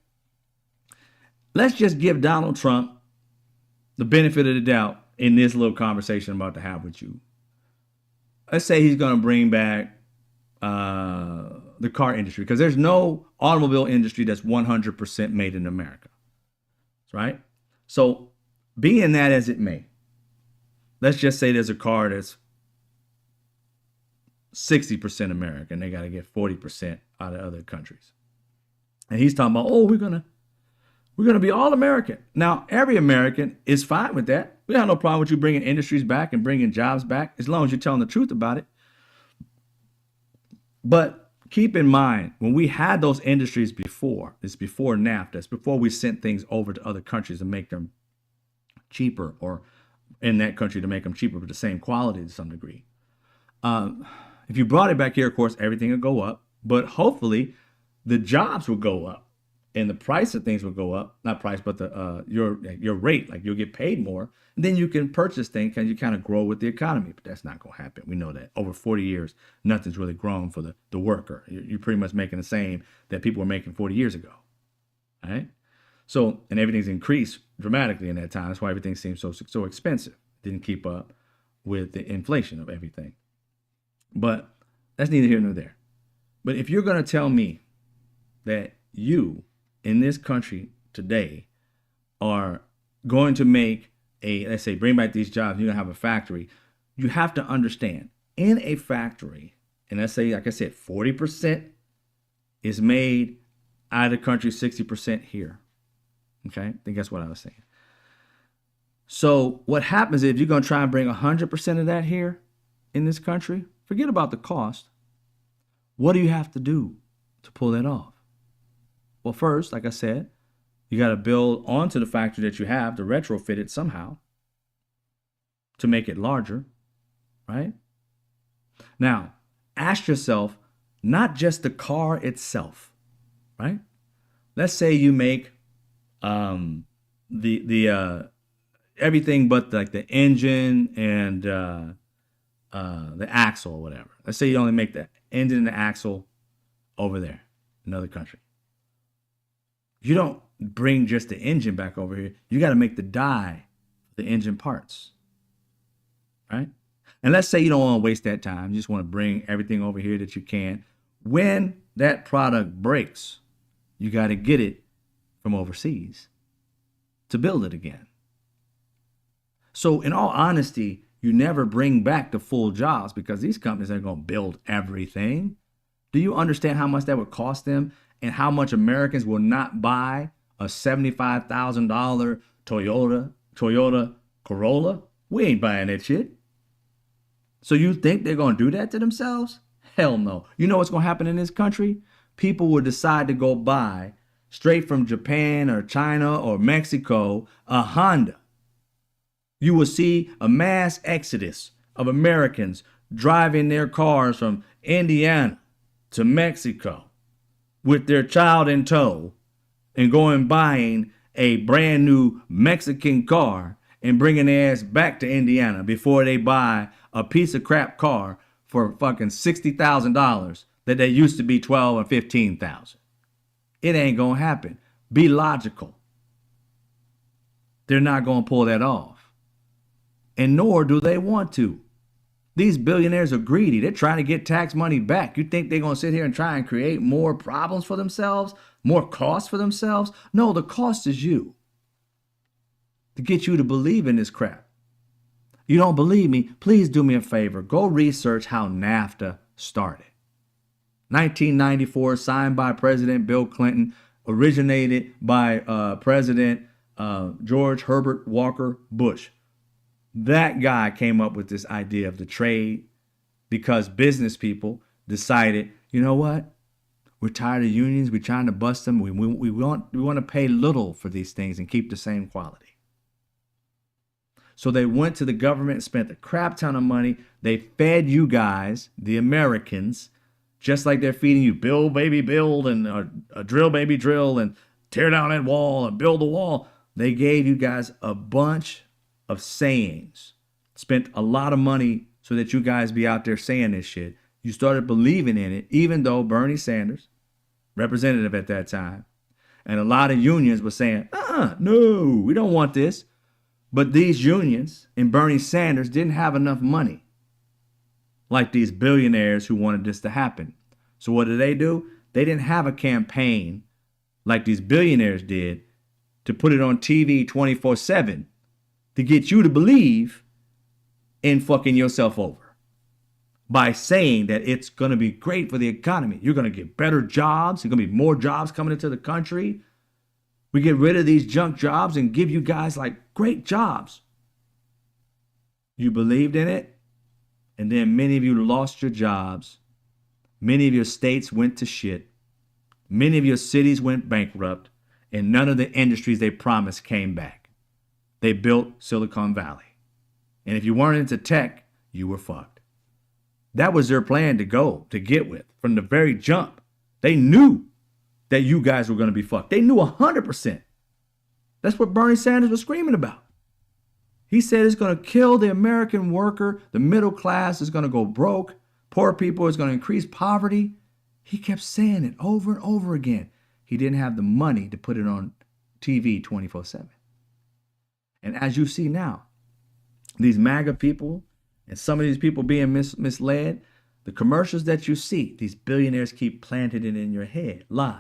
Let's just give Donald Trump the benefit of the doubt in this little conversation I'm about to have with you. Let's say he's going to bring back the car industry, because there's no automobile industry that's 100% made in America. Right? So, being that as it may, let's just say there's a car that's 60% American. They got to get 40% out of other countries. And he's talking about, we're gonna be all American. Now, every American is fine with that. We have no problem with you bringing industries back and bringing jobs back, as long as you're telling the truth about it. But keep in mind, when we had those industries before, it's before NAFTA, it's before we sent things over to other countries to make them cheaper, or in that country to make them cheaper with the same quality to some degree. If you brought it back here, of course, everything would go up, but hopefully the jobs would go up and the price of things would go up. Not price, but your rate, like you'll get paid more. And then you can purchase things and you kind of grow with the economy, but that's not going to happen. We know that over 40 years, nothing's really grown for the worker. You're pretty much making the same that people were making 40 years ago. All right. So, and everything's increased dramatically in that time. That's why everything seems so expensive. It didn't keep up with the inflation of everything. But that's neither here nor there. But if you're going to tell me that you in this country today are going to make let's say, bring back these jobs, you're going to have a factory, you have to understand, in a factory, and let's say, like I said, 40% is made out of the country, 60% here. Okay? I think that's what I was saying. So what happens if you're going to try and bring 100% of that here in this country? Forget about the cost. What do you have to do to pull that off? Well, first, like I said, you got to build onto the factory that you have to retrofit it somehow to make it larger, right? Now, ask yourself, not just the car itself, right? Let's say you make the everything but like the engine and the axle or whatever. Let's say you only make the engine and the axle over there, another country. You don't bring just the engine back over here. You got to make the die, the engine parts, right? And let's say you don't want to waste that time. You just want to bring everything over here that you can. When that product breaks, you got to get it from overseas to build it again. So in all honesty, you never bring back the full jobs because these companies are going to build everything. Do you understand how much that would cost them and how much Americans will not buy a $75,000 Toyota Corolla? We ain't buying that shit. So you think they're going to do that to themselves? Hell no. You know what's going to happen in this country? People will decide to go buy straight from Japan or China or Mexico a Honda. You will see a mass exodus of Americans driving their cars from Indiana to Mexico with their child in tow and going buying a brand new Mexican car and bringing their ass back to Indiana before they buy a piece of crap car for fucking $60,000 that they used to be $12,000 or $15,000. It ain't gonna happen. Be logical. They're not gonna pull that off. And nor do they want to. These billionaires are greedy. They're trying to get tax money back. You think they're going to sit here and try and create more problems for themselves? More costs for themselves? No, the cost is you. To get you to believe in this crap. You don't believe me? Please do me a favor. Go research how NAFTA started. 1994, signed by President Bill Clinton, originated by President George Herbert Walker Bush. That guy came up with this idea of the trade because business people decided, you know what? We're tired of unions. We're trying to bust them. We want to pay little for these things and keep the same quality. So they went to the government and spent a crap ton of money. They fed you guys, the Americans, just like they're feeding you build baby build and drill baby drill and tear down that wall and build a wall. They gave you guys a bunch of sayings, spent a lot of money so that you guys be out there saying this shit. You started believing in it, even though Bernie Sanders, representative at that time, and a lot of unions were saying, no, we don't want this. But these unions and Bernie Sanders didn't have enough money, like these billionaires who wanted this to happen. So what did? They didn't have a campaign like these billionaires did to put it on TV 24/7 to get you to believe in fucking yourself over by saying that it's going to be great for the economy. You're going to get better jobs. There's going to be more jobs coming into the country. We get rid of these junk jobs and give you guys like great jobs. You believed in it, and then many of you lost your jobs. Many of your states went to shit. Many of your cities went bankrupt, and none of the industries they promised came back. They built Silicon Valley. And if you weren't into tech, you were fucked. That was their plan to get with from the very jump. They knew that you guys were going to be fucked. They knew 100%. That's what Bernie Sanders was screaming about. He said it's going to kill the American worker. The middle class is going to go broke. Poor people is going to increase poverty. He kept saying it over and over again. He didn't have the money to put it on TV 24/7. And as you see now, these MAGA people and some of these people being misled, the commercials that you see, these billionaires keep planting it in your head. Lies,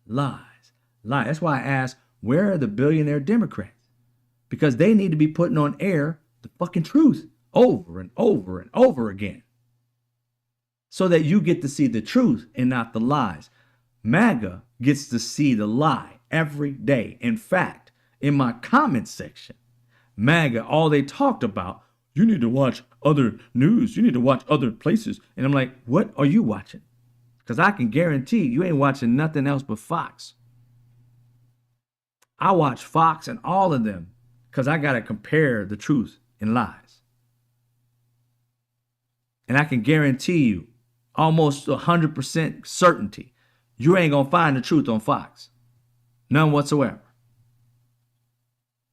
lies, lies. That's why I ask, where are the billionaire Democrats? Because they need to be putting on air the fucking truth over and over and over again, so that you get to see the truth and not the lies. MAGA gets to see the lie every day. In fact, in my comment section, MAGA, all they talked about, you need to watch other news. You need to watch other places. And I'm like, what are you watching? Because I can guarantee you ain't watching nothing else but Fox. I watch Fox and all of them because I got to compare the truth and lies. And I can guarantee you, almost 100% certainty, you ain't going to find the truth on Fox. None whatsoever.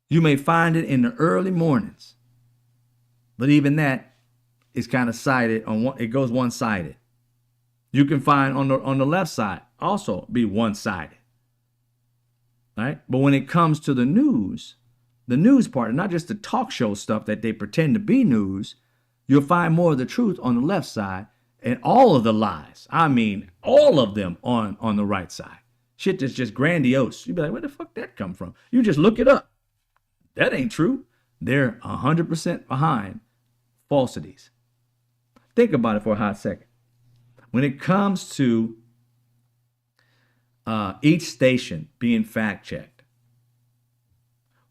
You may find it in the early mornings, but even that is kind of sided on one. It goes one-sided. You can find on the left side also be one-sided, right? But when it comes to the news part, and not just the talk show stuff that they pretend to be news, you'll find more of the truth on the left side and all of the lies. I mean, all of them on the right side. Shit that's just grandiose. You'd be like, where the fuck that come from? You just look it up. That ain't true. They're 100% behind falsities. Think about it for a hot second. When it comes to each station being fact checked,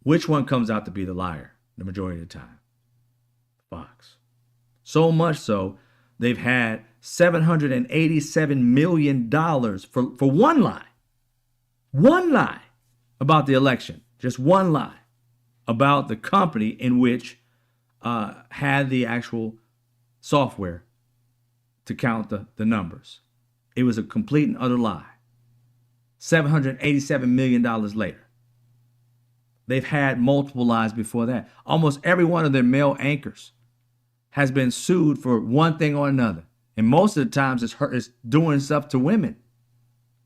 which one comes out to be the liar the majority of the time? Fox. So much so, they've had $787 million for one lie. One lie about the election. Just one lie about the company in which had the actual software to count the numbers. It was a complete and utter lie. $787 million later. They've had multiple lies before that. Almost every one of their male anchors has been sued for one thing or another. And most of the times it's doing stuff to women.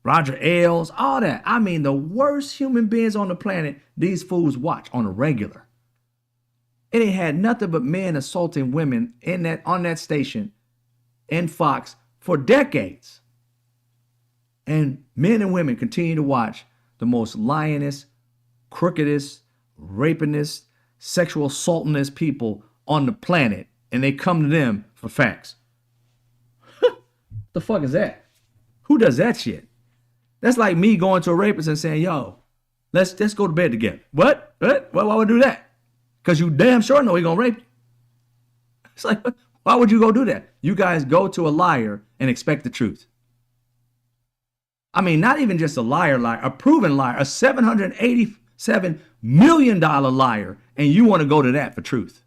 Roger Ailes, all that. I mean, the worst human beings on the planet, these fools watch on a regular. It ain't had nothing but men assaulting women on that station in Fox for decades. And men and women continue to watch the most lioness, crookedest, rapingest, sexual assaultingest people on the planet, and they come to them for facts. The fuck is that? Who does that shit? That's like me going to a rapist and saying, yo, let's go to bed together. What? Why would I do that? Because you damn sure know he gonna rape you. It's like, why would you go do that? You guys go to a liar and expect the truth. I mean, not even just a liar, a proven liar, a $787 million liar, and you want to go to that for truth.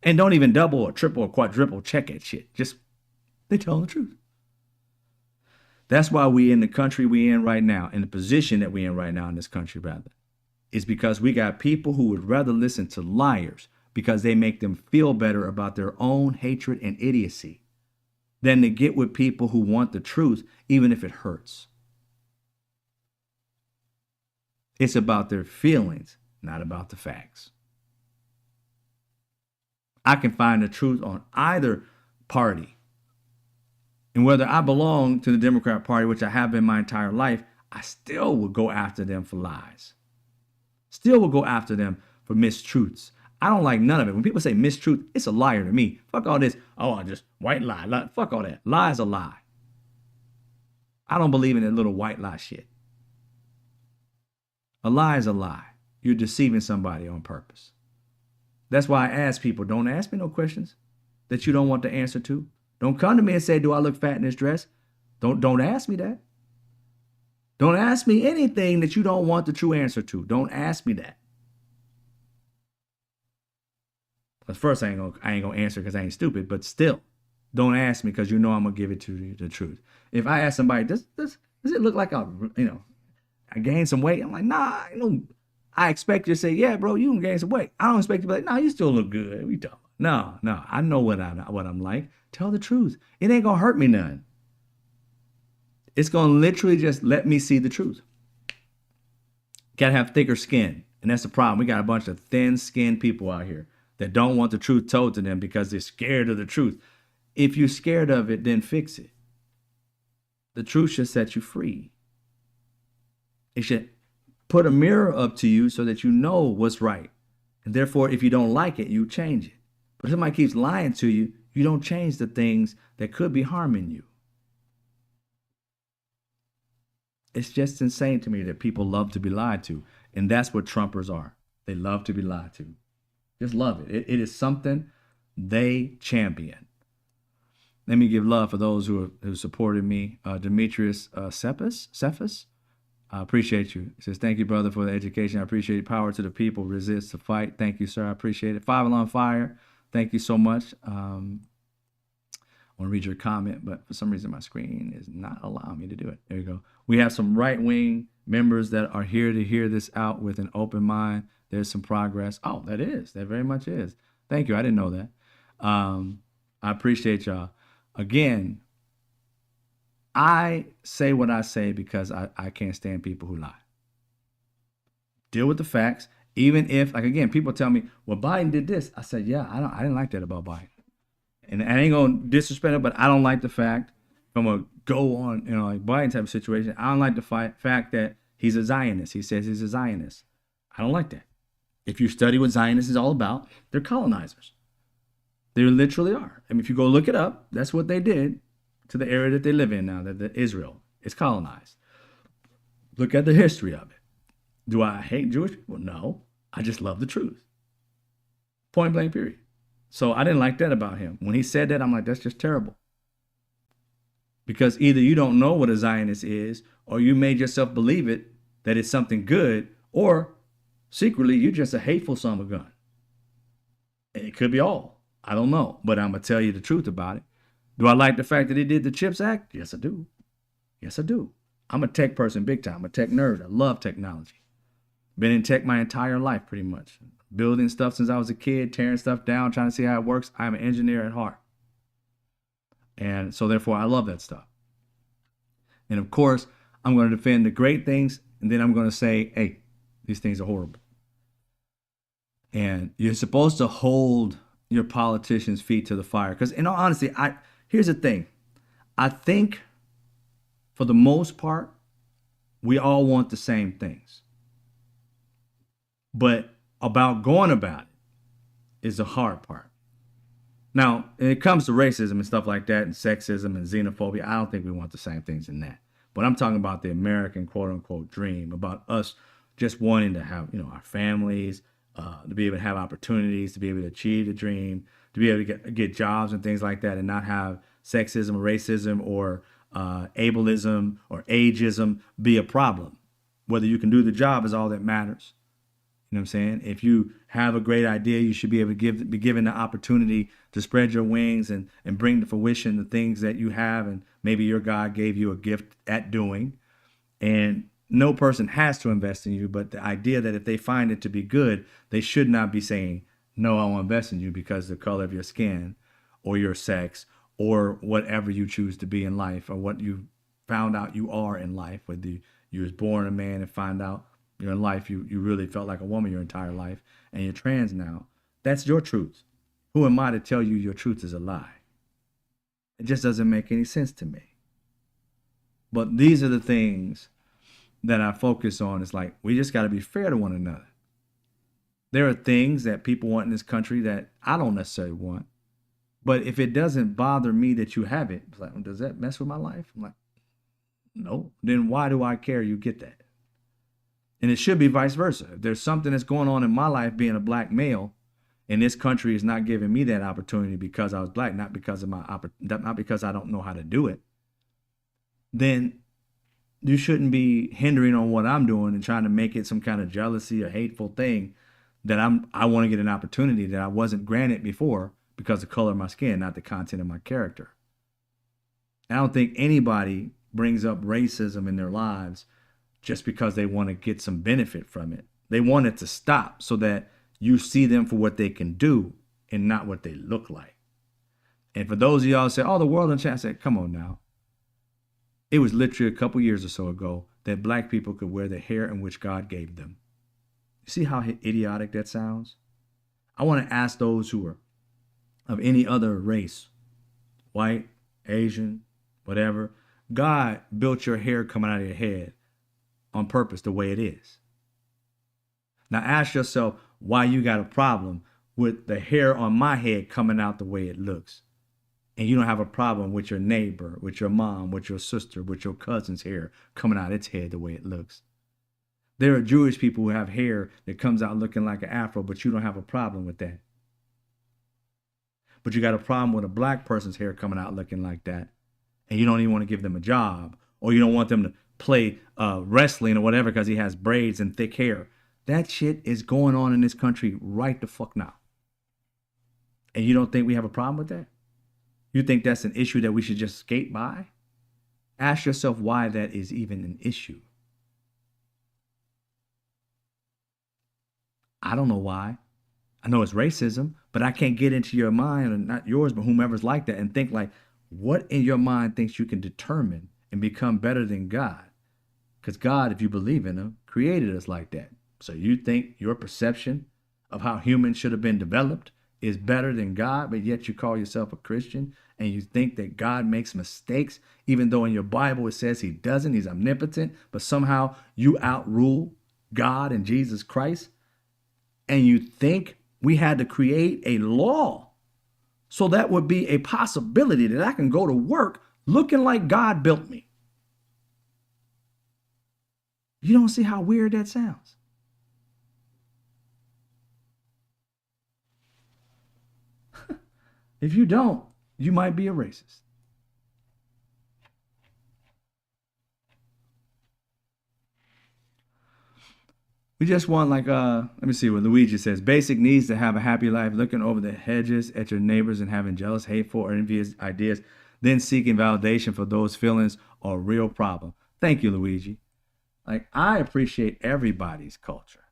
And don't even double or triple or quadruple check that shit. Just, they telling the truth. That's why we in the country we in right now, in the position that we in right now in this country, rather, is because we got people who would rather listen to liars because they make them feel better about their own hatred and idiocy than to get with people who want the truth, even if it hurts. It's about their feelings, not about the facts. I can find the truth on either party. And whether I belong to the Democrat Party, which I have been my entire life, I still will go after them for lies. Still will go after them for mistruths. I don't like none of it. When people say mistruth, it's a liar to me. Fuck all this. Oh, I just white lie. Fuck all that. Lie is a lie. I don't believe in that little white lie shit. A lie is a lie. You're deceiving somebody on purpose. That's why I ask people, don't ask me no questions that you don't want the answer to. Don't come to me and say, do I look fat in this dress? Don't ask me that. Don't ask me anything that you don't want the true answer to. Don't ask me that. But first, I ain't gonna answer because I ain't stupid, but still, don't ask me because you know I'm gonna give it to you the truth. If I ask somebody, does it look like I gained some weight? I'm like, nah, I expect you to say, yeah, bro, you can gain some weight. I don't expect you to be like, nah, you still look good. We talking. No, I know what I'm like. Tell the truth. It ain't gonna hurt me none. It's gonna literally just let me see the truth. Gotta have thicker skin, and that's the problem. We got a bunch of thin-skinned people out here that don't want the truth told to them because they're scared of the truth. If you're scared of it, then fix it. The truth should set you free. It should put a mirror up to you so that you know what's right. And therefore, if you don't like it, you change it. But if somebody keeps lying to you, you don't change the things that could be harming you. It's just insane to me that people love to be lied to. And that's what Trumpers are. They love to be lied to. Just love it. It is something they champion. Let me give love for those who supported me. Demetrius Cephas, I appreciate you. He says, thank you, brother, for the education. I appreciate it. Power to the people. Resist the fight. Thank you, sir. I appreciate it. 5 on fire. Thank you so much. I want to read your comment, but for some reason my screen is not allowing me to do it. There you go. We have some right-wing members that are here to hear this out with an open mind. There's some progress. Oh, that very much is. Thank you. I didn't know that. I appreciate y'all. Again, I say what I say because I can't stand people who lie. Deal with the facts. Even if, like, again, people tell me, well, Biden did this. I said, yeah, I didn't like that about Biden. And I ain't going to disrespect it, but I don't like the fact from a go on, like Biden type of situation. I don't like the fact that he's a Zionist. He says he's a Zionist. I don't like that. If you study what Zionists is all about, they're colonizers. They literally are. I mean, if you go look it up, that's what they did to the area that they live in now, that Israel is colonized. Look at the history of it. Do I hate Jewish people? No. I just love the truth. Point blank, period. So I didn't like that about him. When he said that, I'm like, that's just terrible. Because either you don't know what a Zionist is, or you made yourself believe it, that it's something good, or secretly you're just a hateful son of a gun. And it could be all. I don't know. But I'm going to tell you the truth about it. Do I like the fact that he did the CHIPS Act? Yes, I do. Yes, I do. I'm a tech person big time. I'm a tech nerd. I love technology. Been in tech my entire life, pretty much. Building stuff since I was a kid, tearing stuff down, trying to see how it works. I'm an engineer at heart. And so therefore, I love that stuff. And of course, I'm going to defend the great things, and then I'm going to say, hey, these things are horrible. And you're supposed to hold your politicians' feet to the fire. Because in all honesty, here's the thing. I think for the most part, we all want the same things. But about going about it is the hard part. Now, when it comes to racism and stuff like that, and sexism and xenophobia, I don't think we want the same things in that. But I'm talking about the American quote-unquote dream, about us just wanting to have, our families, to be able to have opportunities, to be able to achieve the dream, to be able to get jobs and things like that, and not have sexism or racism or ableism or ageism be a problem. Whether you can do the job is all that matters. You know what I'm saying? If you have a great idea, you should be able to be given the opportunity to spread your wings and bring to fruition the things that you have, and maybe your God gave you a gift at doing. And no person has to invest in you, but the idea that if they find it to be good, they should not be saying, no, I won't invest in you because the color of your skin or your sex or whatever you choose to be in life or what you found out you are in life, whether you was born a man and find out you're in life, you really felt like a woman your entire life and you're trans now. That's your truth. Who am I to tell you your truth is a lie? It just doesn't make any sense to me. But these are the things that I focus on. It's like, we just got to be fair to one another. There are things that people want in this country that I don't necessarily want. But if it doesn't bother me that you have it, it's like, does that mess with my life? I'm like, no. Then why do I care you get that? And it should be vice versa. If there's something that's going on in my life being a black male, and this country is not giving me that opportunity because I was black, not because I don't know how to do it, then you shouldn't be hindering on what I'm doing and trying to make it some kind of jealousy or hateful thing that I want to get an opportunity that I wasn't granted before because of the color of my skin, not the content of my character. I don't think anybody brings up racism in their lives just because they want to get some benefit from it. They want it to stop so that you see them for what they can do and not what they look like. And for those of y'all who say, oh, the world in chat, I said, come on now. It was literally a couple years or so ago that black people could wear the hair in which God gave them. You see how idiotic that sounds? I want to ask those who are of any other race, white, Asian, whatever, God built your hair coming out of your head on purpose the way it is. Now ask yourself why you got a problem with the hair on my head coming out the way it looks. And you don't have a problem with your neighbor, with your mom, with your sister, with your cousin's hair coming out its head the way it looks. There are Jewish people who have hair that comes out looking like an afro, but you don't have a problem with that. But you got a problem with a black person's hair coming out looking like that. And you don't even want to give them a job, or you don't want them to play wrestling or whatever because he has braids and thick hair. That shit is going on in this country right the fuck now. And you don't think we have a problem with that? You think that's an issue that we should just skate by? Ask yourself why that is even an issue. I don't know why. I know it's racism, but I can't get into your mind, or not yours, but whomever's like that, and think like, what in your mind thinks you can determine and become better than God? Because God, if you believe in him, created us like that. So you think your perception of how humans should have been developed is better than God, but yet you call yourself a Christian and you think that God makes mistakes, even though in your Bible it says he doesn't, he's omnipotent, but somehow you outrule God and Jesus Christ. And you think we had to create a law so that would be a possibility that I can go to work looking like God built me. You don't see how weird that sounds? If you don't, you might be a racist. We just want like, let me see what Luigi says. Basic needs to have a happy life, looking over the hedges at your neighbors and having jealous, hateful, or envious ideas, then seeking validation for those feelings are a real problem. Thank you, Luigi. Like, I appreciate everybody's culture.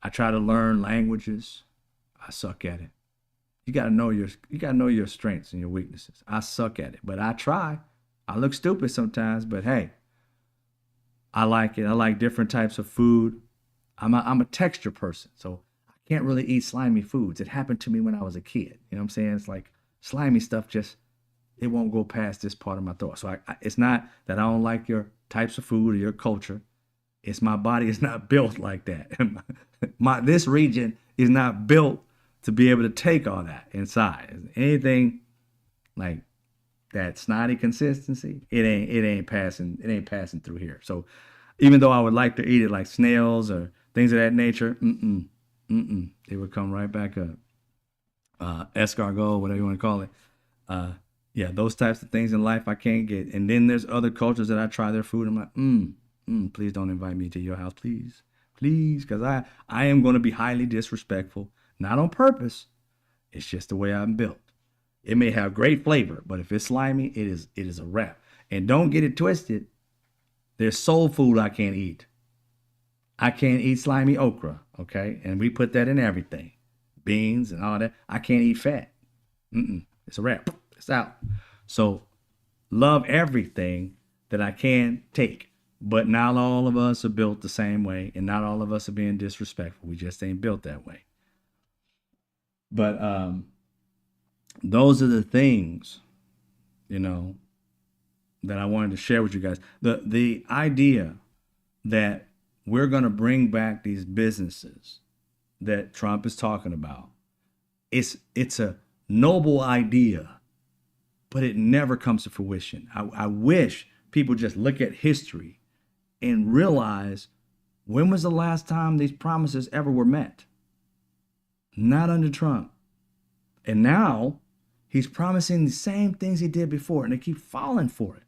I try to learn languages. I suck at it. You gotta know your strengths and your weaknesses. I suck at it, but I try. I look stupid sometimes, but hey, I like it. I like different types of food. I'm a texture person, so I can't really eat slimy foods. It happened to me when I was a kid. You know what I'm saying? It's like slimy stuff it won't go past this part of my throat. So it's not that I don't like your types of food or your culture. It's my body is not built like that. This region is not built to be able to take all that inside. Anything like that snotty consistency, it ain't passing through here. So even though I would like to eat it like snails or things of that nature, it would come right back up. Escargot, whatever you want to call it. Yeah, those types of things in life I can't get. And then there's other cultures that I try their food. I'm like, please don't invite me to your house, please please, because I am going to be highly disrespectful, not on purpose. It's just the way I'm built. It may have great flavor, but if it's slimy, it is a wrap. And don't get it twisted. There's soul food I can't eat. I can't eat slimy okra, okay? And we put that in everything. Beans and all that. I can't eat fat. It's a wrap. It's out. So love everything that I can take. But not all of us are built the same way, and not all of us are being disrespectful. We just ain't built that way. But those are the things, that I wanted to share with you guys. The idea that we're going to bring back these businesses that Trump is talking about, it's a noble idea, but it never comes to fruition. I wish people just look at history and realize, when was the last time these promises ever were met? Not under Trump. And now he's promising the same things he did before, and they keep falling for it.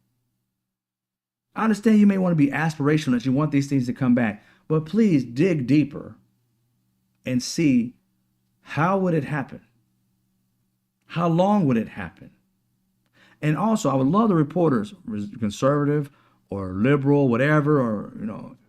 I understand you may want to be aspirational, that you want these things to come back, but please dig deeper and see, how would it happen? How long would it happen? And also, I would love the reporters, conservative or liberal, whatever, or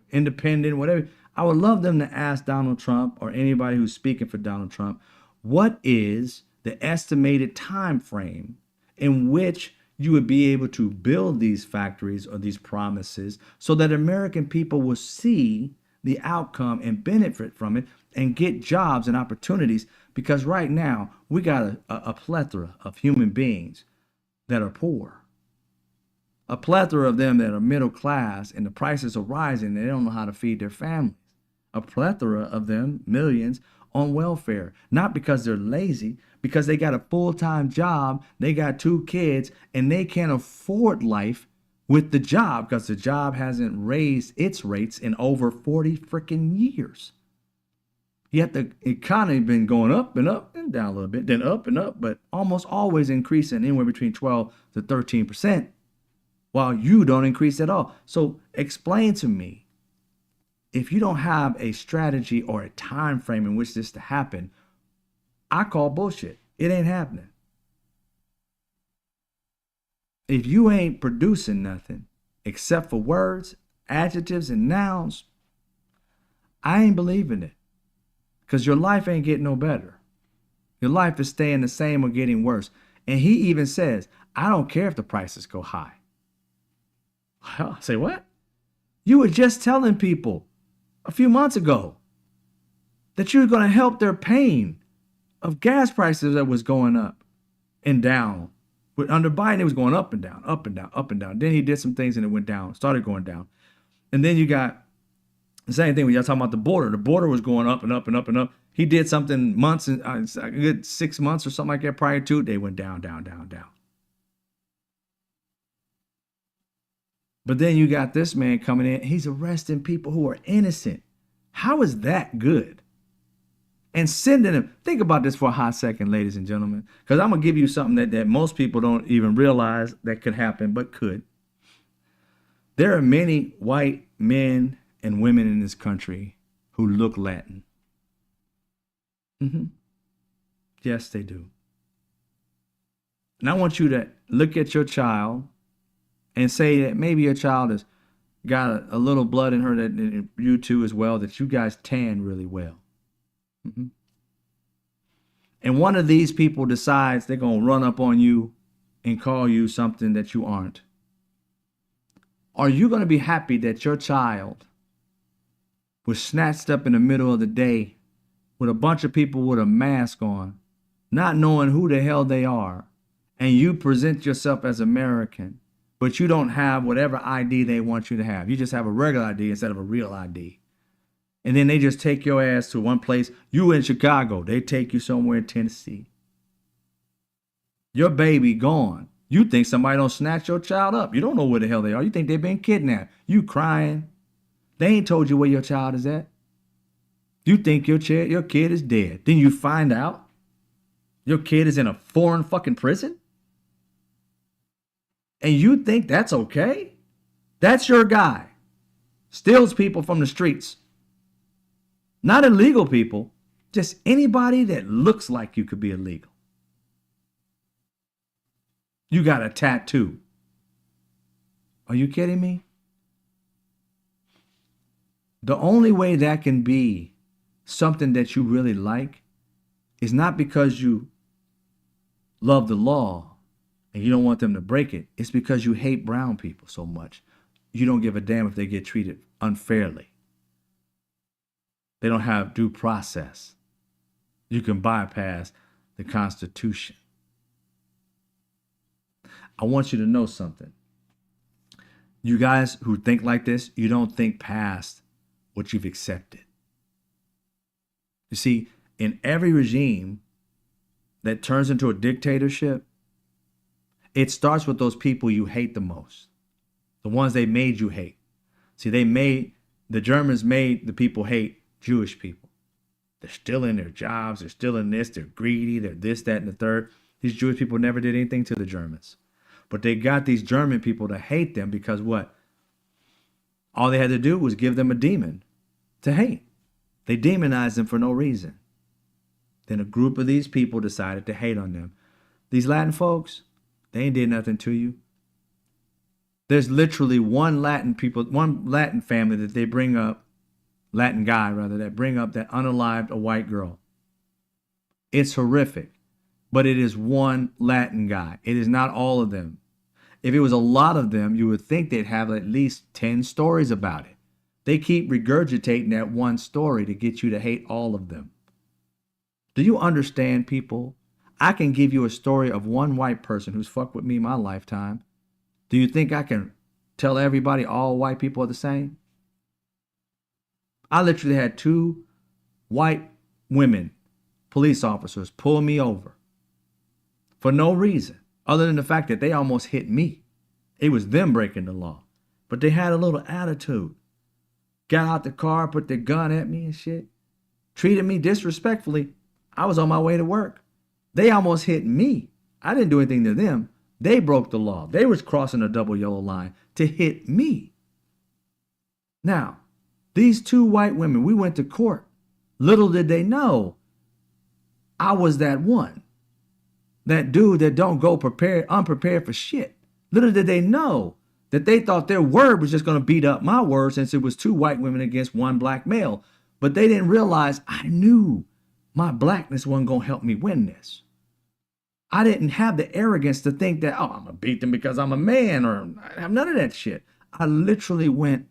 independent, whatever. I would love them to ask Donald Trump, or anybody who's speaking for Donald Trump, what is the estimated time frame in which you would be able to build these factories or these promises, so that American people will see the outcome and benefit from it and get jobs and opportunities. Because right now we got a plethora of human beings that are poor, a plethora of them that are middle class, and the prices are rising and they don't know how to feed their families, a plethora of them, millions, on welfare, not because they're lazy, because they got a full-time job, they got 2 kids, and they can't afford life with the job because the job hasn't raised its rates in over 40 freaking years. Yet the economy been going up and up and down a little bit, then up and up, but almost always increasing anywhere between 12 to 13%, while you don't increase at all. So explain to me, if you don't have a strategy or a time frame in which this to happen, I call bullshit. It ain't happening. If you ain't producing nothing except for words, adjectives, and nouns, I ain't believing it. Because your life ain't getting no better. Your life is staying the same or getting worse. And he even says, I don't care if the prices go high. Say what? You were just telling people a few months ago that you're going to help their pain of gas prices that was going up and down. But under Biden, it was going up and down, up and down, up and down. Then he did some things and it went down, started going down. And then you got the same thing when y'all talking about the border. The border was going up and up and up and up. He did something months, a good 6 months or something like that prior to it. They went down, down, down, down. But then you got this man coming in. He's arresting people who are innocent. How is that good? And sending them. Think about this for a hot second, ladies and gentlemen, because I'm going to give you something that most people don't even realize that could happen, but could. There are many white men and women in this country who look Latin. Yes, they do. And I want you to look at your child and say that maybe your child has got a little blood in her, that you too as well, that you guys tan really well. And one of these people decides they're going to run up on you and call you something that you aren't. Are you going to be happy that your child was snatched up in the middle of the day with a bunch of people with a mask on, not knowing who the hell they are, and you present yourself as American, but you don't have whatever ID they want you to have? You just have a regular ID instead of a real ID. And then they just take your ass to one place. You in Chicago, they take you somewhere in Tennessee. Your baby gone. You think somebody don't snatch your child up. You don't know where the hell they are. You think they've been kidnapped. You crying. They ain't told you where your child is at. You think your kid is dead. Then you find out your kid is in a foreign fucking prison. And you think that's okay? That's your guy. Steals people from the streets. Not illegal people, just anybody that looks like you could be illegal. You got a tattoo. Are you kidding me? The only way that can be something that you really like is not because you love the law and you don't want them to break it. It's because you hate brown people so much. You don't give a damn if they get treated unfairly. They don't have due process. You can bypass the Constitution. I want you to know something. You guys who think like this, you don't think past what you've accepted. You see, in every regime that turns into a dictatorship, it starts with those people you hate the most, the ones they made you hate. See, the Germans made the people hate Jewish people. They're still in their jobs, they're still in this, they're greedy, they're this, that, and the third. These Jewish people never did anything to the Germans. But they got these German people to hate them because what? All they had to do was give them a demon to hate. They demonized them for no reason. Then a group of these people decided to hate on them. These Latin folks, they ain't did nothing to you. There's literally one Latin family that they bring up, Latin guy rather, that bring up that unalived a white girl. It's horrific, but it is one Latin guy. It is not all of them. If it was a lot of them, you would think they'd have at least 10 stories about it. They keep regurgitating that one story to get you to hate all of them. Do you understand, people? I can give you a story of one white person who's fucked with me my lifetime. Do you think I can tell everybody all white people are the same? I literally had 2 white women, police officers, pull me over for no reason other than the fact that they almost hit me. It was them breaking the law, but they had a little attitude. Got out the car, put their gun at me and shit. Treated me disrespectfully. I was on my way to work. They almost hit me. I didn't do anything to them. They broke the law. They was crossing a double yellow line to hit me. Now, these 2 white women, we went to court. Little did they know I was that one. That dude that don't go unprepared for shit. Little did they know that they thought their word was just going to beat up my word since it was 2 white women against 1 black male. But they didn't realize I knew my blackness wasn't going to help me win this. I didn't have the arrogance to think that, oh, I'm going to beat them because I'm a man, or I have none of that shit. I literally went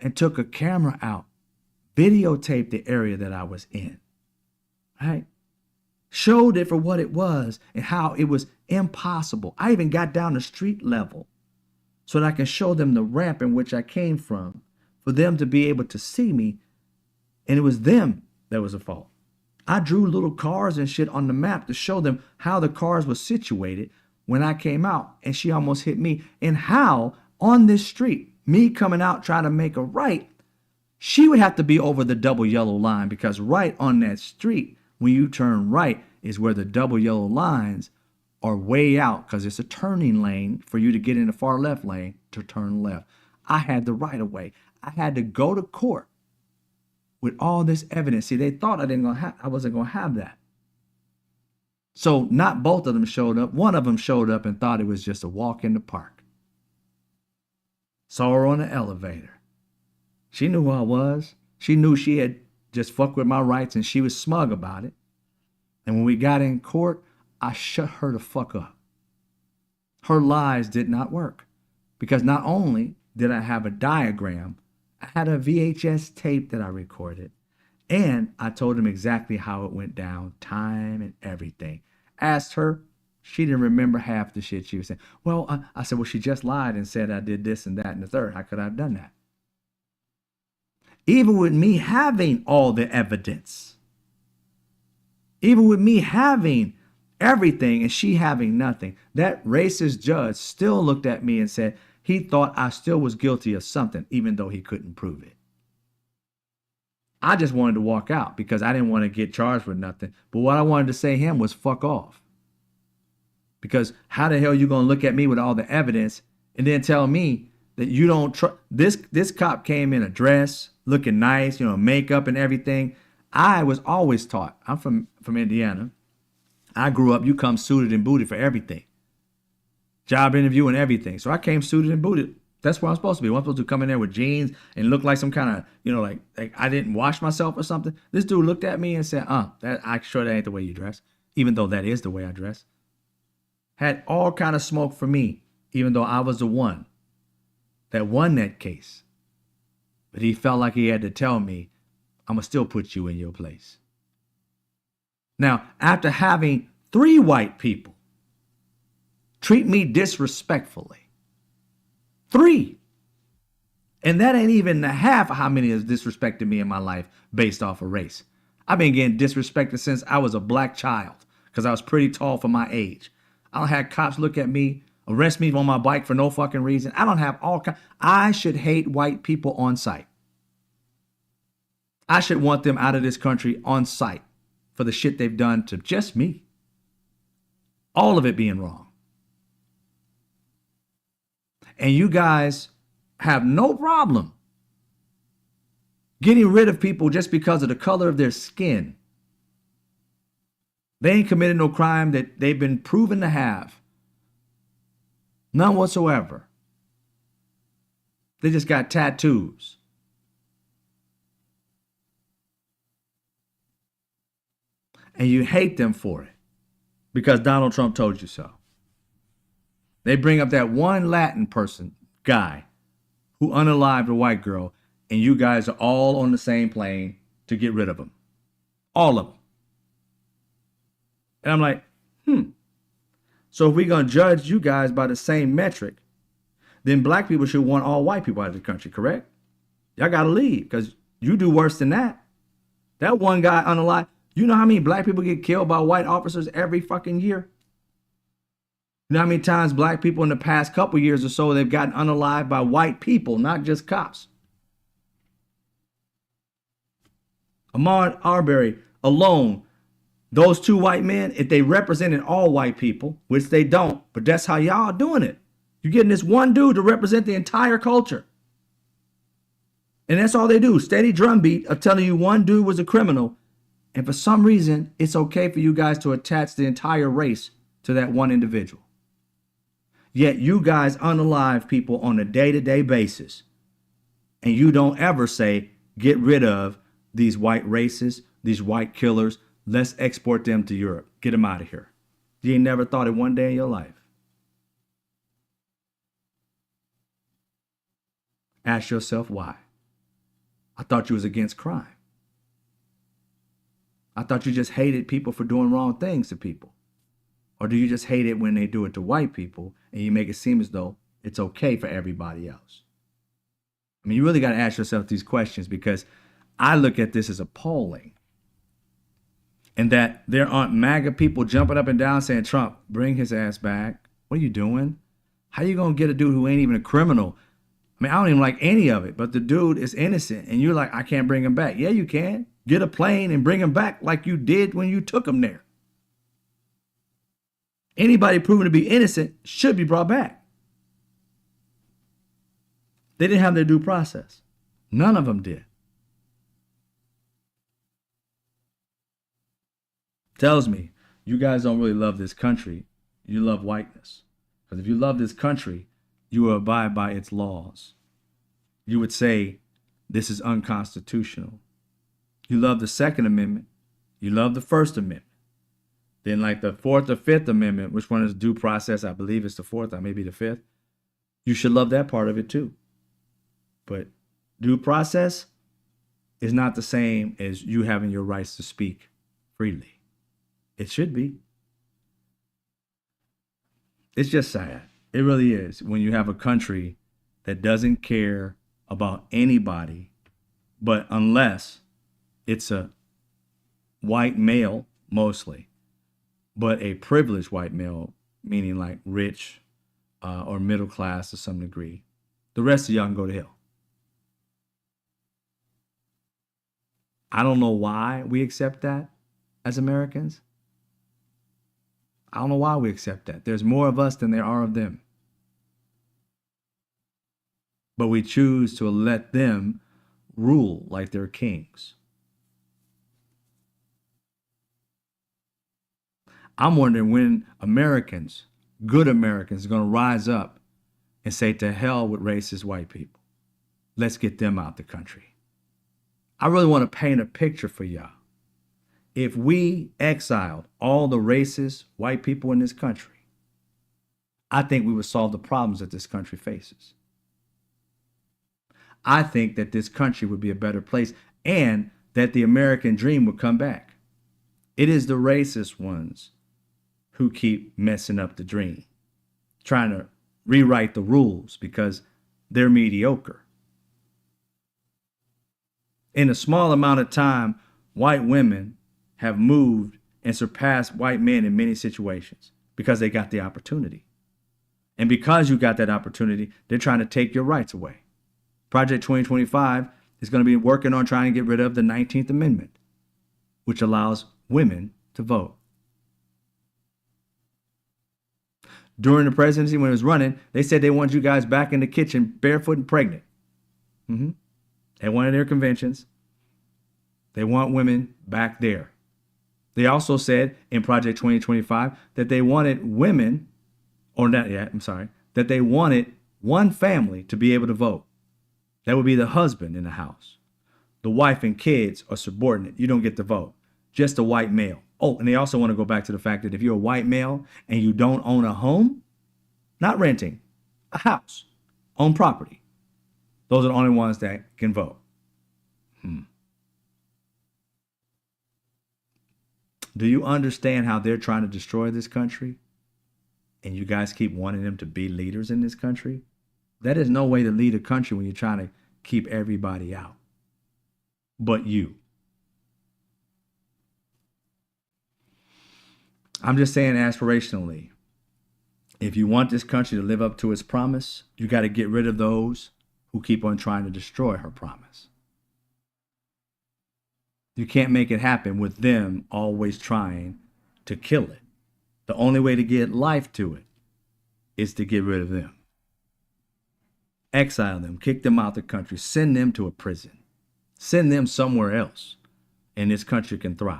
and took a camera out, videotaped the area that I was in, right? Showed it for what it was and how it was impossible. I even got down to street level so that I can show them the ramp in which I came from for them to be able to see me. And it was them that was at fault. I drew little cars and shit on the map to show them how the cars were situated when I came out and she almost hit me, and how on this street, me coming out trying to make a right, she would have to be over the double yellow line, because right on that street, when you turn right, is where the double yellow lines are way out, because it's a turning lane for you to get in the far left lane to turn left. I had the right of way. I had to go to court with all this evidence. See, they thought I wasn't gonna have that. So not both of them showed up. One of them showed up and thought it was just a walk in the park. Saw her on the elevator. She knew who I was. She knew she had just fucked with my rights, and she was smug about it. And when we got in court, I shut her the fuck up. Her lies did not work, because not only did I have a diagram, I had a VHS tape that I recorded, and I told him exactly how it went down, time and everything. Asked her, she didn't remember half the shit she was saying. Well, I said, well, she just lied and said I did this and that and the third. How could I have done that? Even with me having all the evidence, even with me having everything and she having nothing, that racist judge still looked at me and said he thought I still was guilty of something, even though he couldn't prove it. I just wanted to walk out because I didn't want to get charged with nothing. But what I wanted to say to him was fuck off. Because how the hell are you going to look at me with all the evidence and then tell me that you don't trust. This cop came in a dress, looking nice, makeup and everything. I was always taught. I'm from Indiana. I grew up. You come suited and booted for everything, job interview and everything. So I came suited and booted. That's where I'm supposed to be. I'm supposed to come in there with jeans and look like some kind of, like I didn't wash myself or something. This dude looked at me and said, I'm sure that ain't the way you dress, even though that is the way I dress. Had all kind of smoke for me, even though I was the one that won that case. But he felt like he had to tell me, I'm going to still put you in your place. Now, after having 3 white people treat me disrespectfully, 3, and that ain't even the half of how many has disrespected me in my life based off of race. I've been getting disrespected since I was a black child because I was pretty tall for my age. I don't have cops look at me, arrest me on my bike for no fucking reason. I don't have all kinds. I should hate white people on sight. I should want them out of this country on sight for the shit they've done to just me. All of it being wrong. And you guys have no problem getting rid of people just because of the color of their skin. They ain't committed no crime that they've been proven to have. None whatsoever. They just got tattoos. And you hate them for it because Donald Trump told you so. They bring up that one Latin guy who unalived a white girl, and you guys are all on the same plane to get rid of him. All of them. And I'm like, So if we're going to judge you guys by the same metric, then black people should want all white people out of the country, correct? Y'all got to leave because you do worse than that. That one guy unalived. You know how many black people get killed by white officers every fucking year? You know how many times black people in the past couple years or so, they've gotten unalived by white people, not just cops. Ahmaud Arbery alone, those 2 white men, if they represented all white people, which they don't, but that's how y'all doing it. You're getting this one dude to represent the entire culture. And that's all they do. Steady drumbeat of telling you one dude was a criminal. And for some reason, it's okay for you guys to attach the entire race to that one individual. Yet you guys unalive people on a day-to-day basis. And you don't ever say, get rid of these white racists, these white killers. Let's export them to Europe. Get them out of here. You ain't never thought it one day in your life. Ask yourself why. I thought you was against crime. I thought you just hated people for doing wrong things to people. Or do you just hate it when they do it to white people and you make it seem as though it's okay for everybody else? I mean, you really got to ask yourself these questions because I look at this as appalling. And that there aren't MAGA people jumping up and down saying, Trump, bring his ass back. What are you doing? How you going to get a dude who ain't even a criminal? I mean, I don't even like any of it, but the dude is innocent. And you're like, I can't bring him back. Yeah, you can. Get a plane and bring him back like you did when you took him there. Anybody proven to be innocent should be brought back. They didn't have their due process. None of them did. Tells me you guys don't really love this country. You love whiteness. Because if you love this country, you will abide by its laws. You would say this is unconstitutional. You love the Second Amendment. You love the First Amendment. Then like the Fourth or Fifth Amendment, which one is due process? I believe it's the Fourth or maybe the Fifth. You should love that part of it too. But due process is not the same as you having your rights to speak freely. It should be. It's just sad. It really is. When you have a country that doesn't care about anybody, but unless it's a white male, mostly, but a privileged white male, meaning like rich or middle class to some degree, the rest of y'all can go to hell. I don't know why we accept that as Americans. I don't know why we accept that. There's more of us than there are of them. but we choose to let them rule like they're kings. I'm wondering when Americans, good Americans, are going to rise up and say, to hell with racist white people. Let's get them out the country. I really want to paint a picture for y'all. If we exiled all the racist white people in this country, I think we would solve the problems that this country faces. I think that this country would be a better place and that the American dream would come back. It is the racist ones who keep messing up the dream, trying to rewrite the rules because they're mediocre. In a small amount of time, white women have moved and surpassed white men in many situations because they got the opportunity. And because you got that opportunity, they're trying to take your rights away. Project 2025 is going to be working on trying to get rid of the 19th Amendment, which allows women to vote. During the presidency, when it was running, they said they wanted you guys back in the kitchen barefoot and pregnant. At one of their conventions, they want women back there. They also said in Project 2025 that they wanted women, that they wanted one family to be able to vote. That would be the husband in the house. The wife and kids are subordinate. You don't get to vote. Just a white male. Oh, and they also want to go back to the fact that if you're a white male and you don't own a home, not renting, a house, own property, those are the only ones that can vote. Do you understand how they're trying to destroy this country? And you guys keep wanting them to be leaders in this country? That is no way to lead a country when you're trying to keep everybody out. But you. I'm just saying aspirationally, if you want this country to live up to its promise, you got to get rid of those who keep on trying to destroy her promise. You can't make it happen with them always trying to kill it. The only way to get life to it is to get rid of them. Exile them, kick them out the country, send them to a prison, send them somewhere else, and this country can thrive.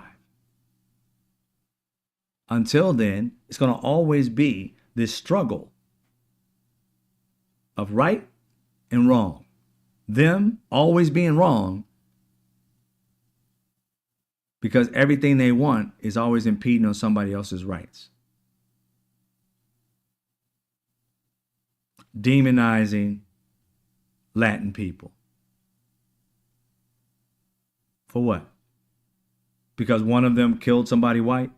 Until then, it's going to always be this struggle of right and wrong. Them always being wrong because everything they want is always impeding on somebody else's rights. Demonizing Latin people. For what? Because one of them killed somebody white?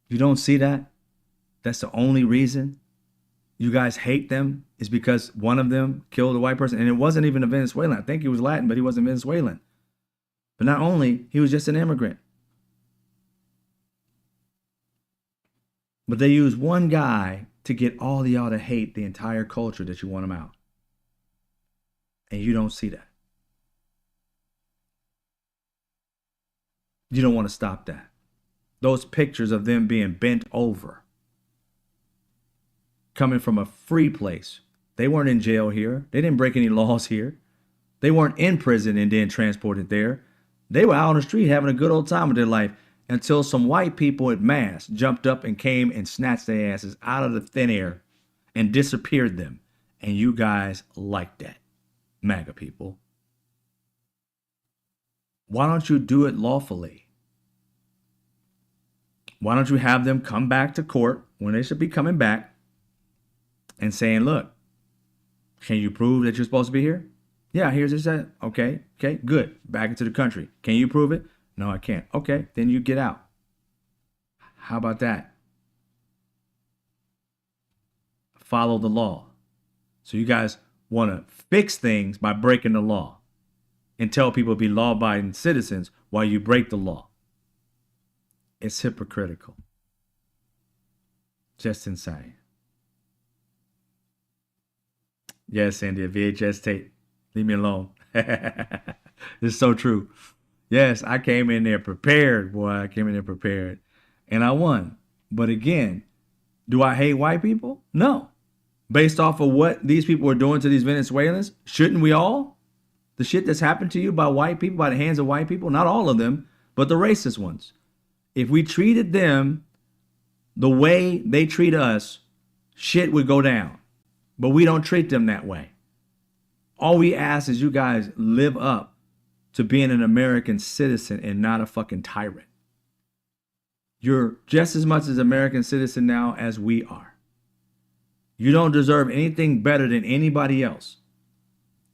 You don't see that? That's the only reason you guys hate them is because one of them killed a white person. And it wasn't even a Venezuelan. I think he was Latin, but he wasn't Venezuelan. But not only, he was just an immigrant. But they use one guy to get all of y'all to hate the entire culture that you want them out. And you don't see that. You don't want to stop that. Those pictures of them being bent over, coming from a free place. They weren't in jail here. They didn't break any laws here. They weren't in prison and then transported there. They were out on the street having a good old time of their life until some white people en masse jumped up and came and snatched their asses out of the thin air and disappeared them. And you guys like that, MAGA people. Why don't you do it lawfully? Why don't you have them come back to court when they should be coming back and saying, look, can you prove that you're supposed to be here? Yeah, here's it. Okay, good. Back into the country. Can you prove it? No, I can't. Okay, then you get out. How about that? Follow the law. So you guys want to fix things by breaking the law and tell people to be law-abiding citizens while you break the law. It's hypocritical. Just insane. Yes, Andy, a VHS tape. Leave me alone. It's so true. Yes, I came in there prepared, boy. I came in there prepared. And I won. But again, do I hate white people? No. based off of what these people are doing to these Venezuelans? Shouldn't we all? The shit that's happened to you by white people, by the hands of white people, not all of them, but the racist ones. If we treated them the way they treat us, shit would go down. But we don't treat them that way. All we ask is you guys live up to being an American citizen and not a fucking tyrant. You're just as much as an American citizen now as we are. You don't deserve anything better than anybody else.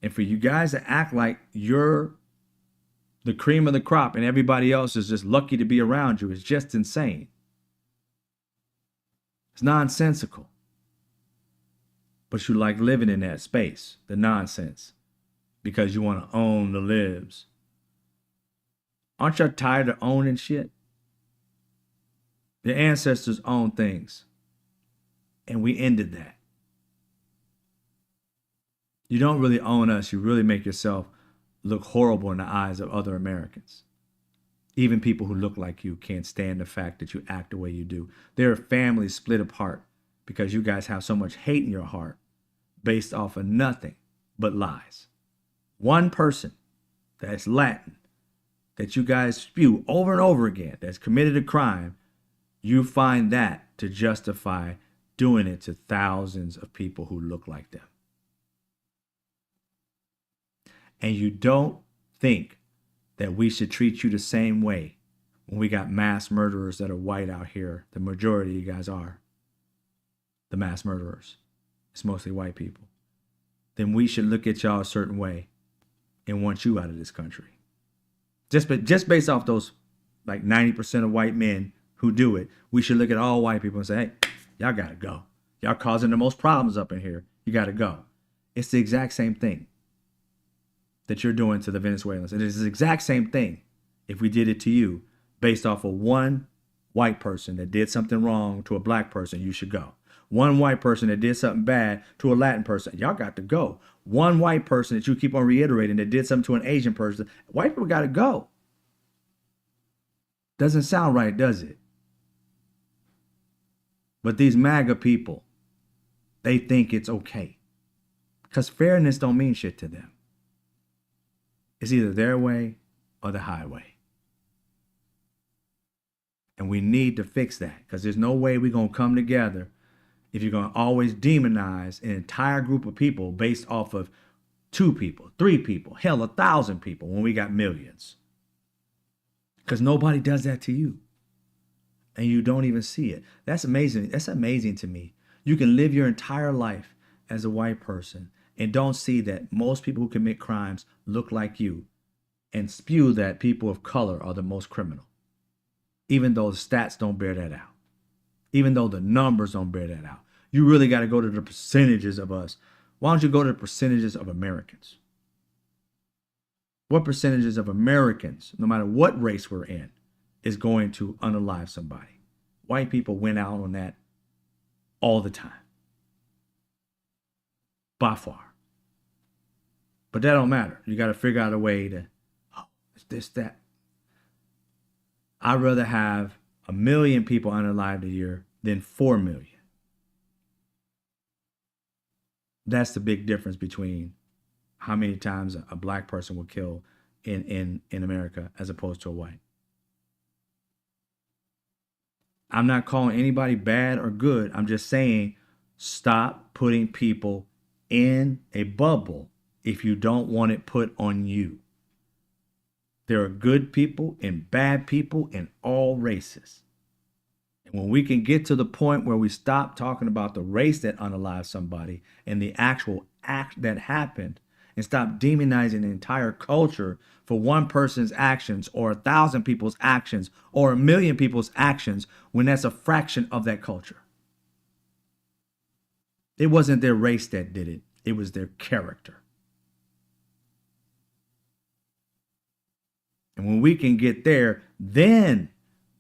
And for you guys to act like you're the cream of the crop and everybody else is just lucky to be around you is just insane. It's nonsensical. But you like living in that space, the nonsense, because you want to own the libs. Aren't you tired of owning shit? Your ancestors owned things, and we ended that. You don't really own us. You really make yourself look horrible in the eyes of other Americans. Even people who look like you can't stand the fact that you act the way you do. There are families split apart because you guys have so much hate in your heart based off of nothing but lies. One person that's Latin, that you guys spew over and over again, that's committed a crime, you find that to justify doing it to thousands of people who look like them. And you don't think that we should treat you the same way when we got mass murderers that are white out here. The majority of you guys are the mass murderers. It's mostly white people. Then we should look at y'all a certain way and want you out of this country. Just based off those like 90% of white men who do it, we should look at all white people and say, hey, y'all gotta go. Y'all causing the most problems up in here. You gotta go. It's the exact same thing that you're doing to the Venezuelans. It is the exact same thing if we did it to you based off of one white person that did something wrong to a black person, you should go. One white person that did something bad to a Latin person, y'all got to go. One white person that you keep on reiterating that did something to an Asian person, white people got to go. Doesn't sound right, does it? But these MAGA people, they think it's okay. Because fairness don't mean shit to them. It's either their way or the highway. And we need to fix that because there's no way we're going to come together if you're going to always demonize an entire group of people based off of 2 people, 3 people, hell, 1,000 people when we got millions. Because nobody does that to you. And you don't even see it. That's amazing. That's amazing to me. You can live your entire life as a white person and don't see that most people who commit crimes look like you and spew that people of color are the most criminal. Even though the stats don't bear that out. Even though the numbers don't bear that out. You really got to go to the percentages of us. Why don't you go to the percentages of Americans? What percentages of Americans, no matter what race we're in, is going to unalive somebody? White people win out on that all the time. By far. But that don't matter. You got to figure out a way to, it's this, that. I'd rather have 1 million people unalived a year than 4 million. That's the big difference between how many times a black person will kill in America as opposed to a white. I'm not calling anybody bad or good. I'm just saying stop putting people in a bubble if you don't want it put on you. There are good people and bad people in all races. And when we can get to the point where we stop talking about the race that unalived somebody and the actual act that happened and stop demonizing the entire culture for one person's actions or 1,000 people's actions or 1 million people's actions when that's a fraction of that culture. It wasn't their race that did it. It was their character. And when we can get there, then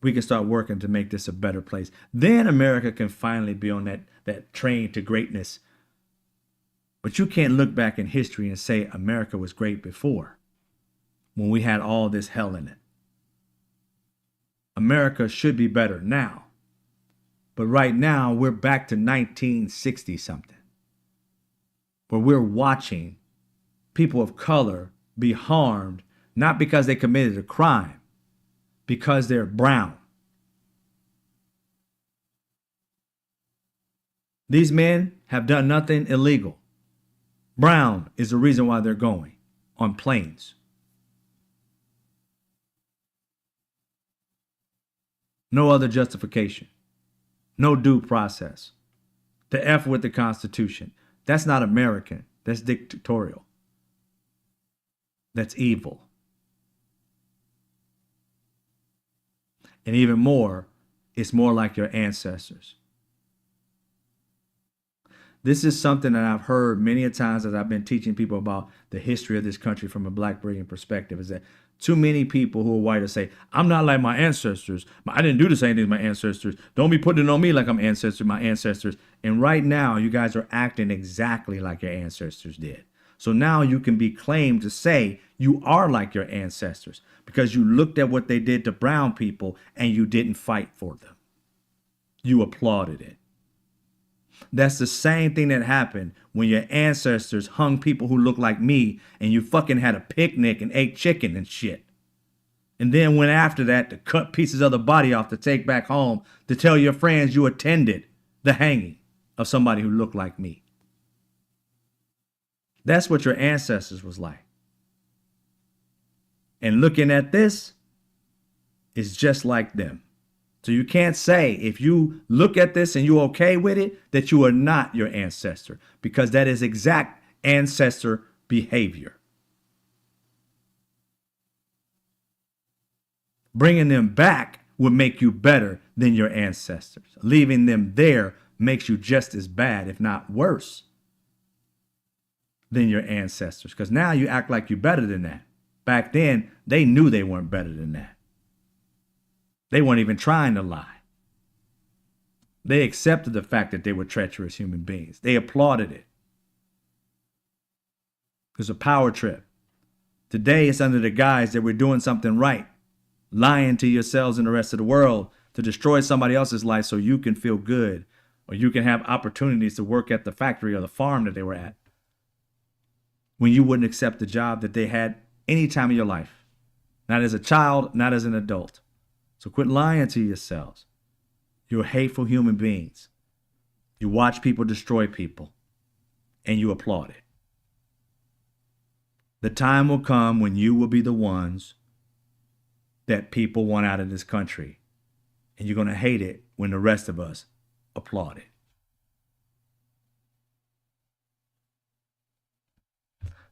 we can start working to make this a better place. Then America can finally be on that train to greatness. But you can't look back in history and say America was great before, when we had all this hell in it. America should be better now. But right now, we're back to 1960 something. where we're watching people of color be harmed, not because they committed a crime, because they're brown. These men have done nothing illegal. Brown is the reason why they're going on planes. No other justification. No due process. The F with the Constitution. That's not American. That's dictatorial. That's evil. And even more, it's more like your ancestors. This is something that I've heard many a times as I've been teaching people about the history of this country from a Black brilliant perspective, is that too many people who are white will say, I'm not like my ancestors. I didn't do the same thing as my ancestors. Don't be putting it on me like I'm my ancestors. And right now, you guys are acting exactly like your ancestors did. So now you can be claimed to say you are like your ancestors because you looked at what they did to brown people and you didn't fight for them. You applauded it. That's the same thing that happened when your ancestors hung people who look like me and you fucking had a picnic and ate chicken and shit. And then went after that to cut pieces of the body off to take back home to tell your friends you attended the hanging of somebody who looked like me. That's what your ancestors was like. And looking at this is just like them. So you can't say, if you look at this and you're okay with it, that you are not your ancestor, because that is exact ancestor behavior. Bringing them back would make you better than your ancestors. Leaving them there makes you just as bad, if not worse, than your ancestors, because now you act like you're better than that. Back then, they knew they weren't better than that. They weren't even trying to lie. They accepted the fact that they were treacherous human beings. They applauded it. It was a power trip. Today, it's under the guise that we're doing something right, lying to yourselves and the rest of the world to destroy somebody else's life so you can feel good, or you can have opportunities to work at the factory or the farm that they were at, when you wouldn't accept the job that they had any time of your life, not as a child, not as an adult. So quit lying to yourselves. You're hateful human beings. You watch people destroy people, and you applaud it. The time will come when you will be the ones that people want out of this country, and you're going to hate it when the rest of us applaud it.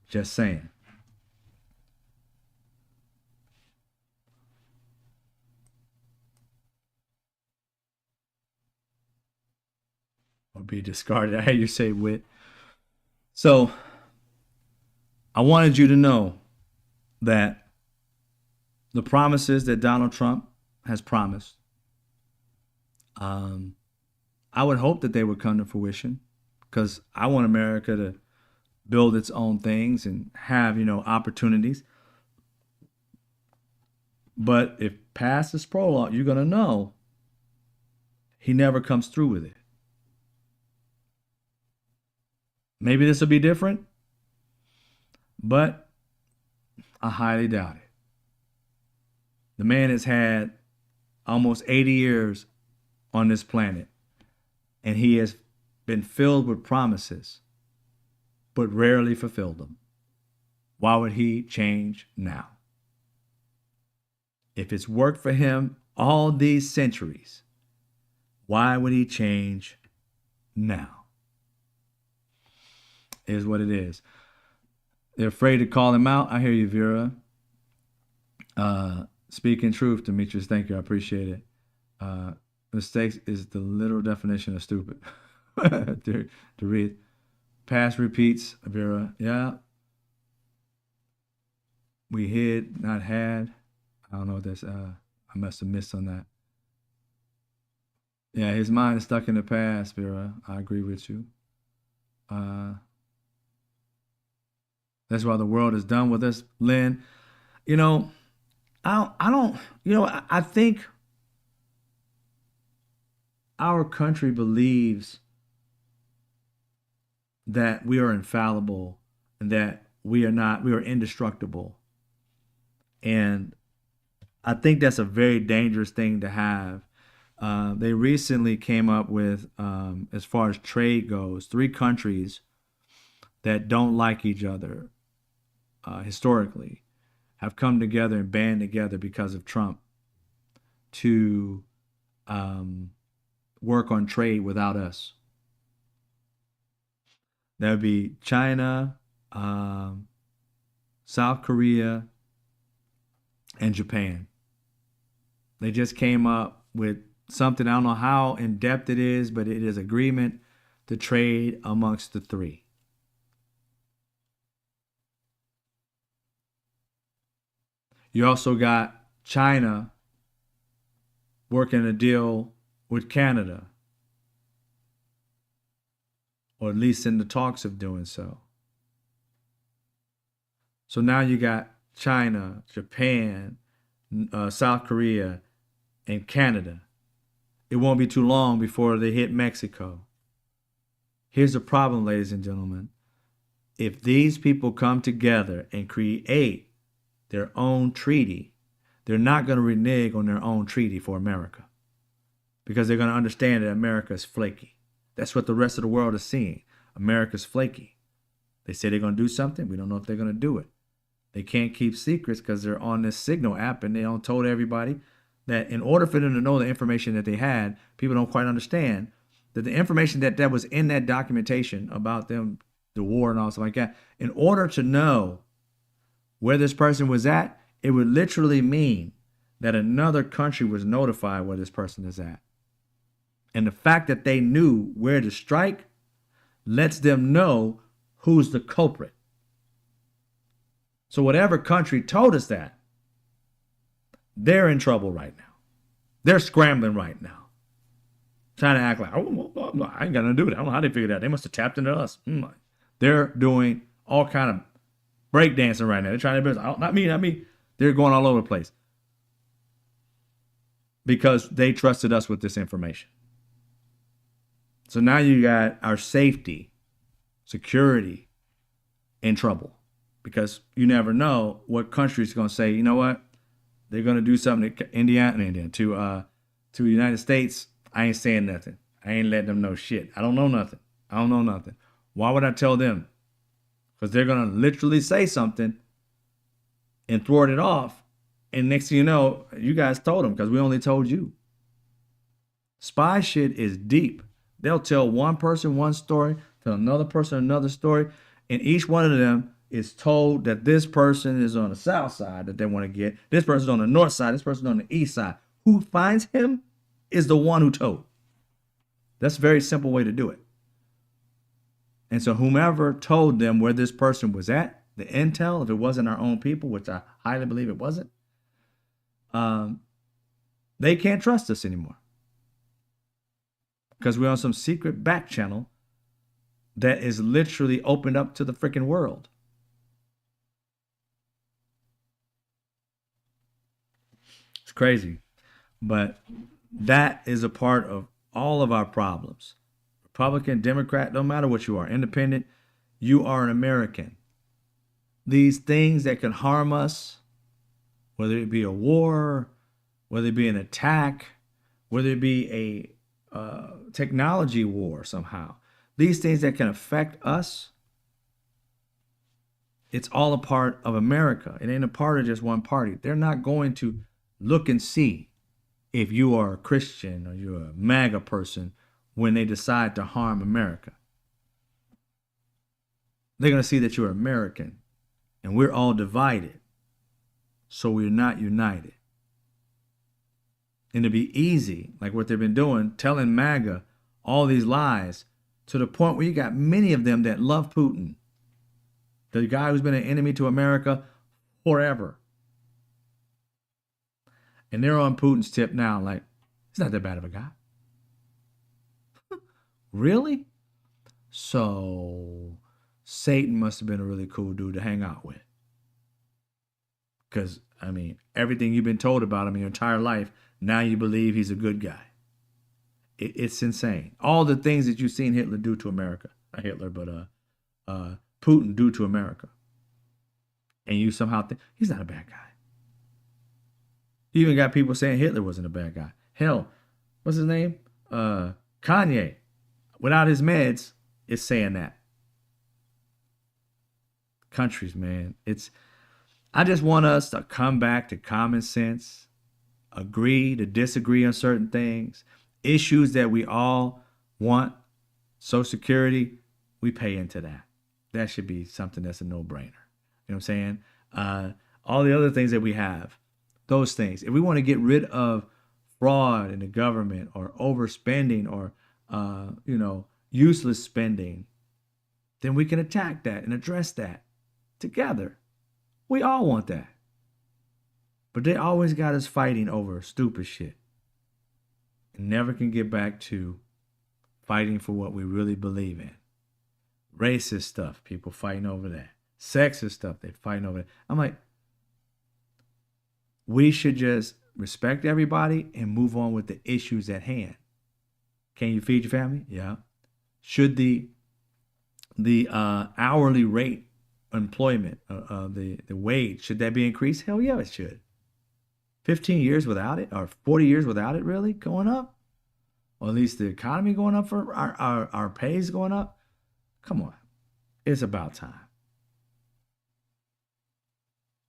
Just saying. Or be discarded. I hear you say wit. So I wanted you to know that the promises that Donald Trump has promised, I would hope that they would come to fruition, because I want America to build its own things and have, opportunities. But if past this prologue, you're going to know he never comes through with it. Maybe this will be different, but I highly doubt it. The man has had almost 80 years on this planet, and he has been filled with promises, but rarely fulfilled them. Why would he change now? If it's worked for him all these centuries, why would he change now? Is what it is. They're afraid to call him out. I hear you, Vera. Speaking truth, Demetrius. Thank you. I appreciate it. Mistakes is the literal definition of stupid. to read. Past repeats, Vera. Yeah. We hid, not had. I don't know what that's. I must have missed on that. Yeah, his mind is stuck in the past, Vera. I agree with you. That's why the world is done with us, Lynn. I think our country believes that we are infallible and that we are indestructible. And I think that's a very dangerous thing to have. They recently came up with, as far as trade goes, three countries that don't like each other historically have come together and band together because of Trump to work on trade without us. That would be China, South Korea, and Japan. They just came up with something. I don't know how in depth it is, but it is agreement to trade amongst the three. You also got China working a deal with Canada, or at least in the talks of doing so. So now you got China, Japan, South Korea, and Canada. It won't be too long before they hit Mexico. Here's the problem, ladies and gentlemen. If these people come together and create their own treaty, they're not going to renege on their own treaty for America, because they're going to understand that America is flaky. That's what the rest of the world is seeing. America's flaky. They say they're going to do something. We don't know if they're going to do it. They can't keep secrets because they're on this Signal app, and they don't told everybody that in order for them to know the information that they had, people don't quite understand that the information that was in that documentation about them, the war and all stuff like that, in order to know where this person was at, it would literally mean that another country was notified where this person is at. And the fact that they knew where to strike lets them know who's the culprit. So whatever country told us that, they're in trouble right now. They're scrambling right now, trying to act like, oh, I ain't got nothing to do with it. I don't know how they figured it out. They must have tapped into us. They're doing all kind of breakdancing right now. They're trying to, not me. They're going all over the place because they trusted us with this information. So now you got our safety, security in trouble, because you never know what country is going to say, you know what, they're going to do something to to the United States. I ain't saying nothing. I ain't letting them know shit. I don't know nothing. Why would I tell them? Because they're going to literally say something and thwart it off. And next thing you know, you guys told them because we only told you. Spy shit is deep. They'll tell one person one story, tell another person another story, and each one of them is told that this person is on the south side that they want to get. This person's on the north side. This person's on the east side. Who finds him is the one who told. That's a very simple way to do it. And so whomever told them where this person was at, the intel, if it wasn't our own people, which I highly believe it wasn't, they can't trust us anymore. Because we're on some secret back channel that is literally opened up to the freaking world. It's crazy. But that is a part of all of our problems. Republican, Democrat, no matter what you are, independent, you are an American. These things that can harm us, whether it be a war, whether it be an attack, whether it be a technology war somehow, these things that can affect us, it's all a part of America. It ain't a part of just one party. They're not going to look and see if you are a Christian or you're a MAGA person when they decide to harm America. They're going to see that you're American, and we're all divided, so we're not united. And it'd be easy, like what they've been doing, telling MAGA all these lies to the point where you got many of them that love Putin, the guy who's been an enemy to America forever. And they're on Putin's tip now, like, he's not that bad of a guy. Really? So Satan must have been a really cool dude to hang out with. Because, I mean, everything you've been told about him your entire life, now you believe he's a good guy. It's insane. All the things that you've seen Hitler do to America. Not Hitler, but Putin do to America, and you somehow think he's not a bad guy. You even got people saying Hitler wasn't a bad guy. Hell, what's his name? Kanye, without his meds, is saying that. Countries, man. I just want us to come back to common sense, agree to disagree on certain things, issues that we all want. Social Security, we pay into that. That should be something that's a no-brainer. You know what I'm saying? All the other things that we have, those things. If we want to get rid of fraud in the government or overspending or useless spending, then we can attack that and address that together. We all want that. But they always got us fighting over stupid shit. And never can get back to fighting for what we really believe in. Racist stuff, people fighting over that. Sexist stuff, they fighting over that. I'm like, we should just respect everybody and move on with the issues at hand. Can you feed your family? Yeah. Should the hourly rate employment, the wage, should that be increased? Hell yeah, it should. 15 years without it, or 40 years without it really going up? Or at least the economy going up, for our pays going up? Come on. It's about time.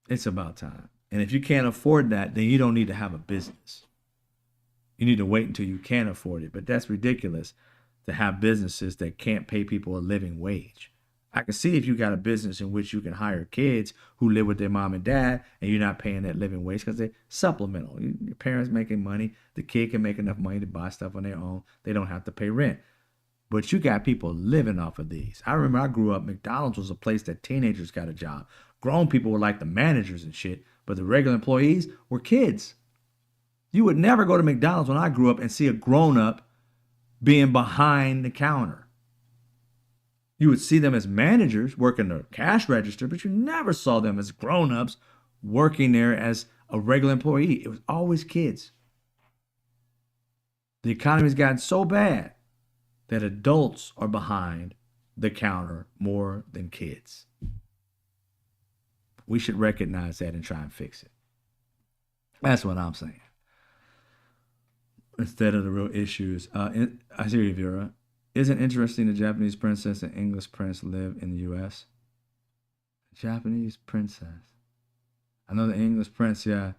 It's about time. And if you can't afford that, then you don't need to have a business. You need to wait until you can afford it. But that's ridiculous to have businesses that can't pay people a living wage. I can see if you got a business in which you can hire kids who live with their mom and dad and you're not paying that living wage because they're supplemental. Your parents making money. The kid can make enough money to buy stuff on their own. They don't have to pay rent. But you got people living off of these. I remember I grew up, McDonald's was a place that teenagers got a job. Grown people were like the managers and shit, but the regular employees were kids. You would never go to McDonald's when I grew up and see a grown-up being behind the counter. You would see them as managers working the cash register, but you never saw them as grown-ups working there as a regular employee. It was always kids. The economy's gotten so bad that adults are behind the counter more than kids. We should recognize that and try and fix it. That's what I'm saying. Instead of the real issues. I see you, Vera. Isn't interesting the Japanese princess and English prince live in the U.S.? Japanese princess. I know the English prince, yeah.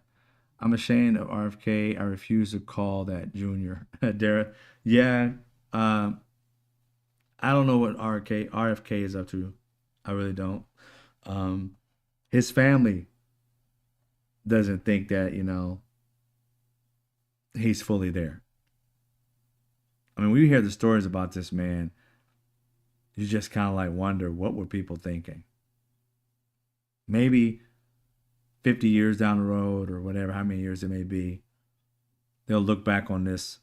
I'm ashamed of RFK. I refuse to call that Junior. Dara, yeah. I don't know what RFK is up to. I really don't. His family doesn't think that, he's fully there. I mean, when you hear the stories about this man, you just kind of like wonder, what were people thinking? Maybe 50 years down the road or whatever, how many years it may be, they'll look back on this,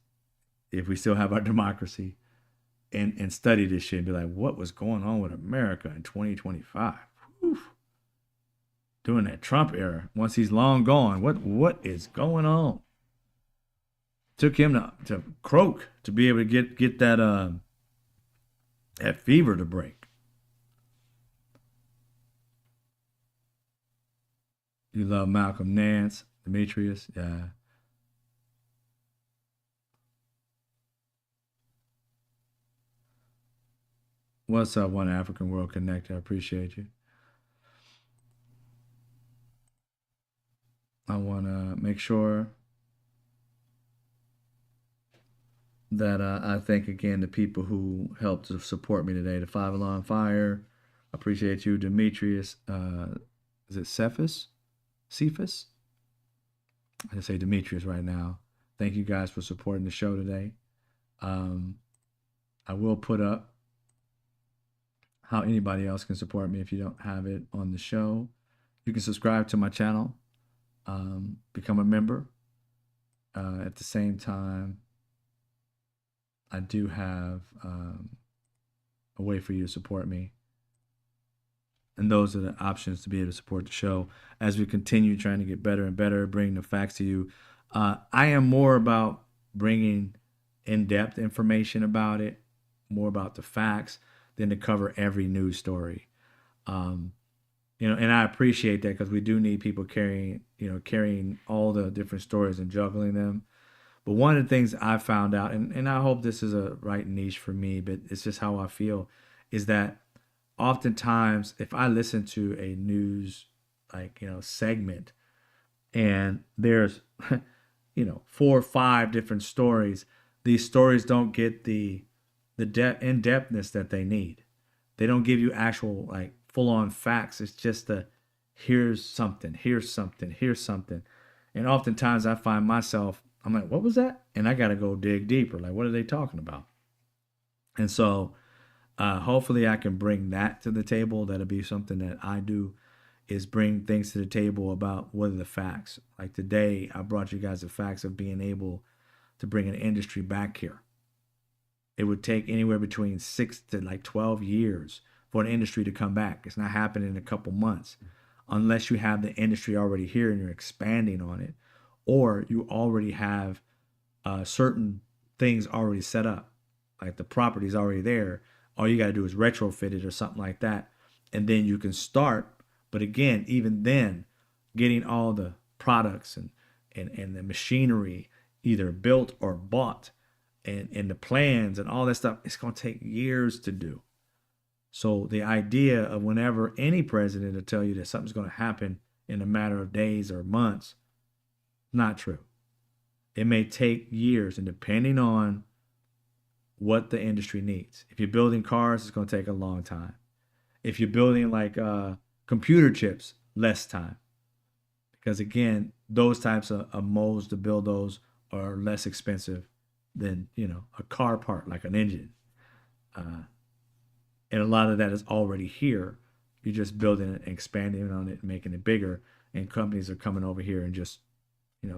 if we still have our democracy, and study this shit and be like, what was going on with America in 2025? Whew. During that Trump era, once he's long gone, what is going on? Took him to croak to be able to get that fever to break. You love Malcolm Nance, Demetrius, yeah. What's up, One African World Connected? I appreciate you. I want to make sure that I thank again the people who helped to support me today. The Five Alarm Fire, appreciate you, Demetrius. Is it Cephas? Cephas? I just say Demetrius right now. Thank you guys for supporting the show today. I will put up how anybody else can support me if you don't have it on the show. You can subscribe to my channel, become a member. At the same time, I do have a way for you to support me. And those are the options to be able to support the show as we continue trying to get better and better, bring the facts to you. I am more about bringing in-depth information about it, more about the facts. than to cover every news story. Um, and I appreciate that because we do need people carrying all the different stories and juggling them. But one of the things I found out, and I hope this is a right niche for me, but it's just how I feel, is that oftentimes if I listen to a news segment and there's 4 or 5 different stories, these stories don't get the in-depthness that they need. They don't give you actual full-on facts. It's just here's something, here's something, here's something. And oftentimes I find myself, I'm like, what was that? And I got to go dig deeper. Like, what are they talking about? And so hopefully I can bring that to the table. That'll be something that I do, is bring things to the table about what are the facts. Like today, I brought you guys the facts of being able to bring an industry back here. It would take anywhere between 6 to 12 years for an industry to come back. It's not happening in a couple months unless you have the industry already here and you're expanding on it, or you already have certain things already set up, like the property's already there. All you got to do is retrofit it or something like that, and then you can start. But again, even then, getting all the products and the machinery either built or bought, and the plans and all that stuff, it's going to take years to do. So the idea of whenever any president will tell you that something's going to happen in a matter of days or months, not true. It may take years, and depending on what the industry needs. If you're building cars, it's going to take a long time. If you're building computer chips, less time. Because again, those types of molds to build those are less expensive than a car part like an engine. And a lot of that is already here. You're just building it and expanding on it and making it bigger. And companies are coming over here and just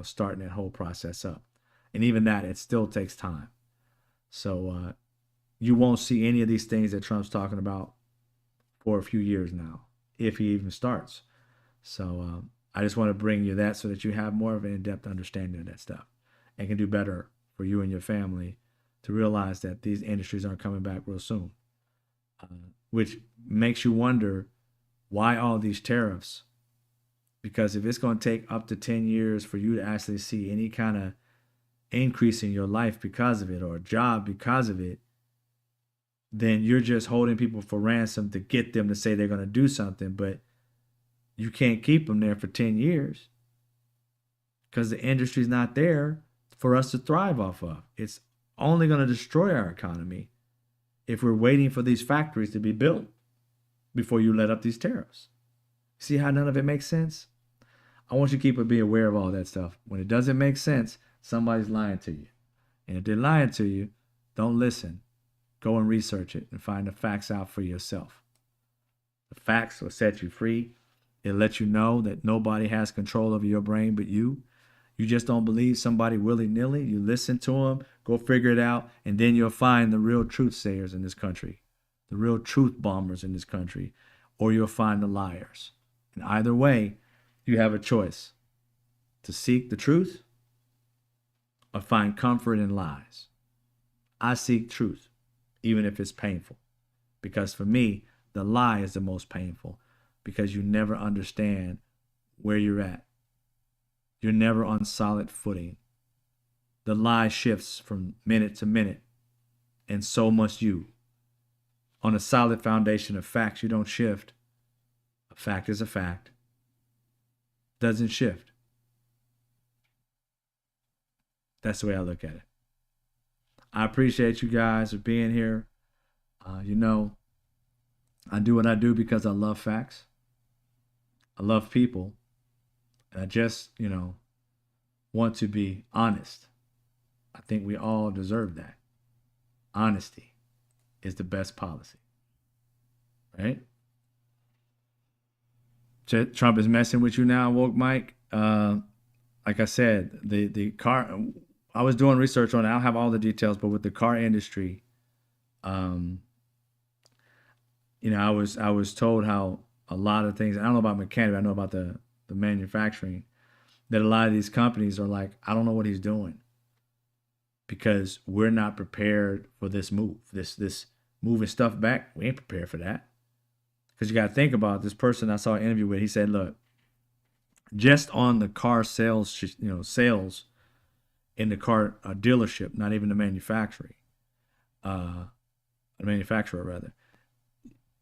starting that whole process up. And even that, it still takes time. So you won't see any of these things that Trump's talking about for a few years now, if he even starts. So I just want to bring you that so that you have more of an in-depth understanding of that stuff and can do better for you and your family to realize that these industries aren't coming back real soon. Which makes you wonder, why all these tariffs? Because if it's going to take up to 10 years for you to actually see any kind of increase in your life because of it, or a job because of it, then you're just holding people for ransom to get them to say they're going to do something, but you can't keep them there for 10 years because the industry's not there for us to thrive off of. It's only going to destroy our economy if we're waiting for these factories to be built before you let up these tariffs. See how none of it makes sense? I want you to be aware of all that stuff. When it doesn't make sense, somebody's lying to you. And if they're lying to you, don't listen. Go and research it and find the facts out for yourself. The facts will set you free. It'll let you know that nobody has control over your brain but you. You just don't believe somebody willy-nilly. You listen to them, go figure it out, and then you'll find the real truth sayers in this country, the real truth bombers in this country, or you'll find the liars. And either way, you have a choice to seek the truth or find comfort in lies. I seek truth, even if it's painful, because for me, the lie is the most painful, because you never understand where you're at. You're never on solid footing. The lie shifts from minute to minute, and so must you. On a solid foundation of facts, you don't shift. A fact is a fact. Doesn't shift. That's the way I look at it. I appreciate you guys for being here. I do what I do because I love facts. I love people. And I just, want to be honest. I think we all deserve that. Honesty is the best policy. Right? Trump is messing with you now, Woke Mike. Like I said, the car, I was doing research on it. I don't have all the details, but with the car industry, I was told how a lot of things, I don't know about mechanic, I know about the manufacturing, that a lot of these companies are like, I don't know what he's doing, because we're not prepared for this move moving stuff back. We ain't prepared for that. Because you got to think about this person I saw an interview with. He said, look, just on the car sales, sales in the car dealership, not even the manufacturer rather,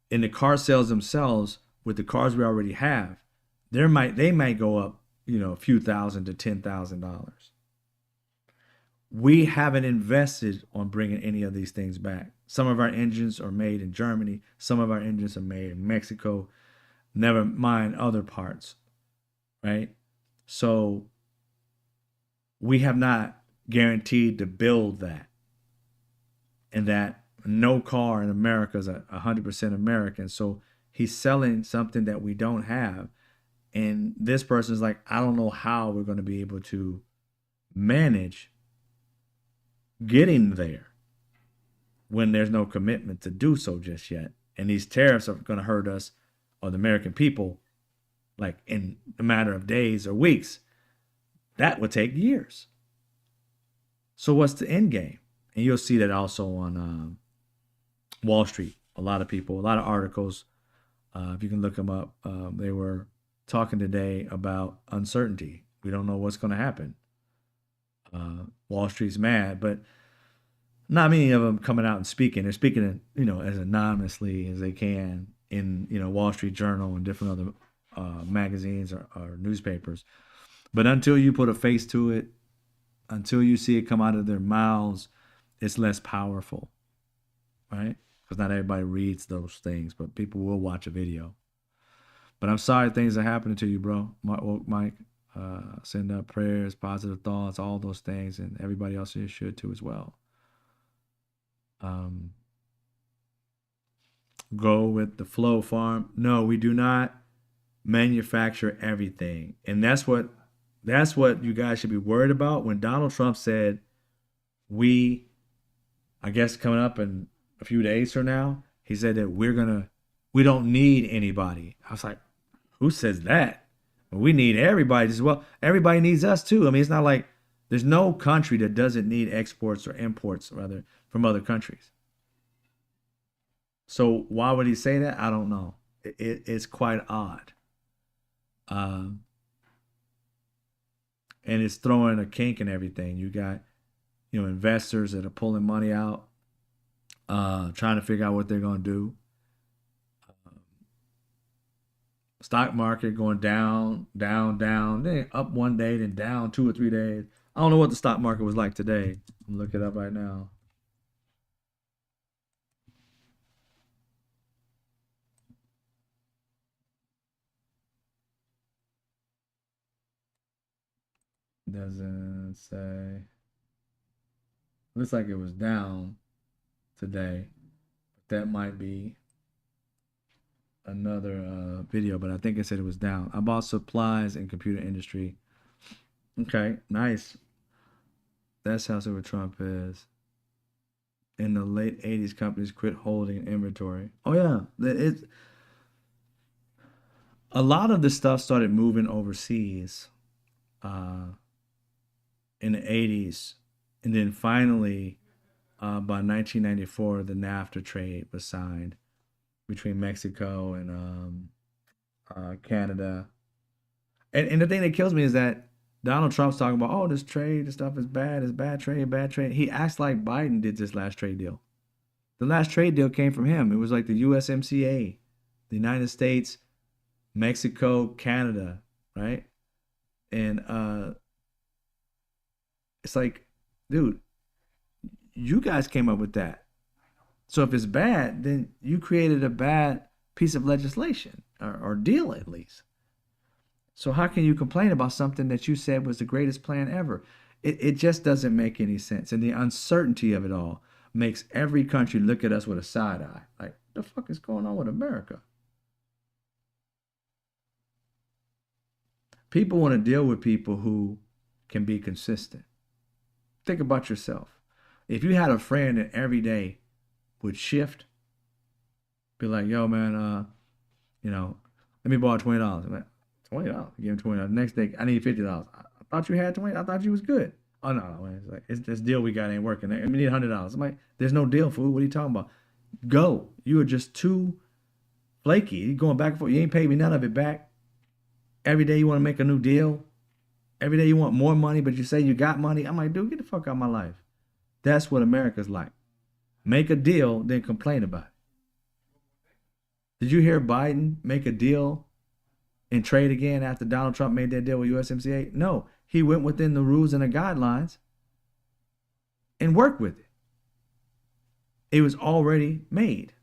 in the car sales themselves, with the cars we already have, they might go up, a few thousand to $10,000. We haven't invested on bringing any of these things back. Some of our engines are made in Germany. Some of our engines are made in Mexico. Never mind other parts, right? So we have not guaranteed to build that, and that no car in America is 100% American. So he's selling something that we don't have. And this person's like, I don't know how we're going to be able to manage getting there when there's no commitment to do so just yet. And these tariffs are going to hurt us, or the American people, like in a matter of days or weeks. That would take years. So what's the end game? And you'll see that also on Wall Street. A lot of people, a lot of articles, if you can look them up, they were talking today about uncertainty. We don't know what's going to happen. Wall Street's mad, but not many of them coming out and speaking. They're speaking, as anonymously as they can in, Wall Street Journal and different other magazines or newspapers. But until you put a face to it, until you see it come out of their mouths, it's less powerful, right? Because not everybody reads those things, but people will watch a video. But I'm sorry things are happening to you, bro. Mike, send up prayers, positive thoughts, all those things, and everybody else here should too as well. Go with the flow farm. No, we do not manufacture everything. And that's what you guys should be worried about. When Donald Trump said, I guess coming up in a few days from now, he said that we don't need anybody. I was like, who says that? We need everybody as well. Everybody needs us too. I mean, it's not like there's no country that doesn't need exports or imports, rather, from other countries. So why would he say that? I don't know. It's quite odd. And it's throwing a kink in everything. You got, investors that are pulling money out, trying to figure out what they're going to do. Stock market going down, then up one day, then down 2 or 3 days. I don't know what the stock market was like today. I'm looking it up right now. Doesn't say. Looks like it was down today. That might be another video, but I think it said it was down. I bought supplies in computer industry. Okay, nice. That's how super Trump is. In the late 80s, companies quit holding inventory. Oh yeah, a lot of the stuff started moving overseas in the 80s, and then finally by 1994 the NAFTA trade was signed between Mexico and Canada. And the thing that kills me is that Donald Trump's talking about, oh, this trade, this stuff is bad, it's bad trade, bad trade. He acts like Biden did this last trade deal. The last trade deal came from him. It was like the USMCA, the United States, Mexico, Canada, right? And it's like, dude, you guys came up with that. So if it's bad, then you created a bad piece of legislation or deal at least. So how can you complain about something that you said was the greatest plan ever? It just doesn't make any sense. And the uncertainty of it all makes every country look at us with a side eye. Like, the fuck is going on with America? People want to deal with people who can be consistent. Think about yourself. If you had a friend that every day would shift, be like, yo, man, let me borrow $20. I'm like, $20? Give him $20. The next day, I need $50. I thought you had 20. I thought you was good. Oh no, man. It's like, it's this deal we got ain't working. We need $100. I'm like, there's no deal, fool. What are you talking about? Go. You are just too flaky. You going back and forth. You ain't paid me none of it back. Every day you want to make a new deal. Every day you want more money, but you say you got money. I'm like, dude, get the fuck out of my life. That's what America's like. Make a deal, then complain about it. Did you hear Biden make a deal and trade again after Donald Trump made that deal with USMCA? No, he went within the rules and the guidelines and worked with it. It was already made.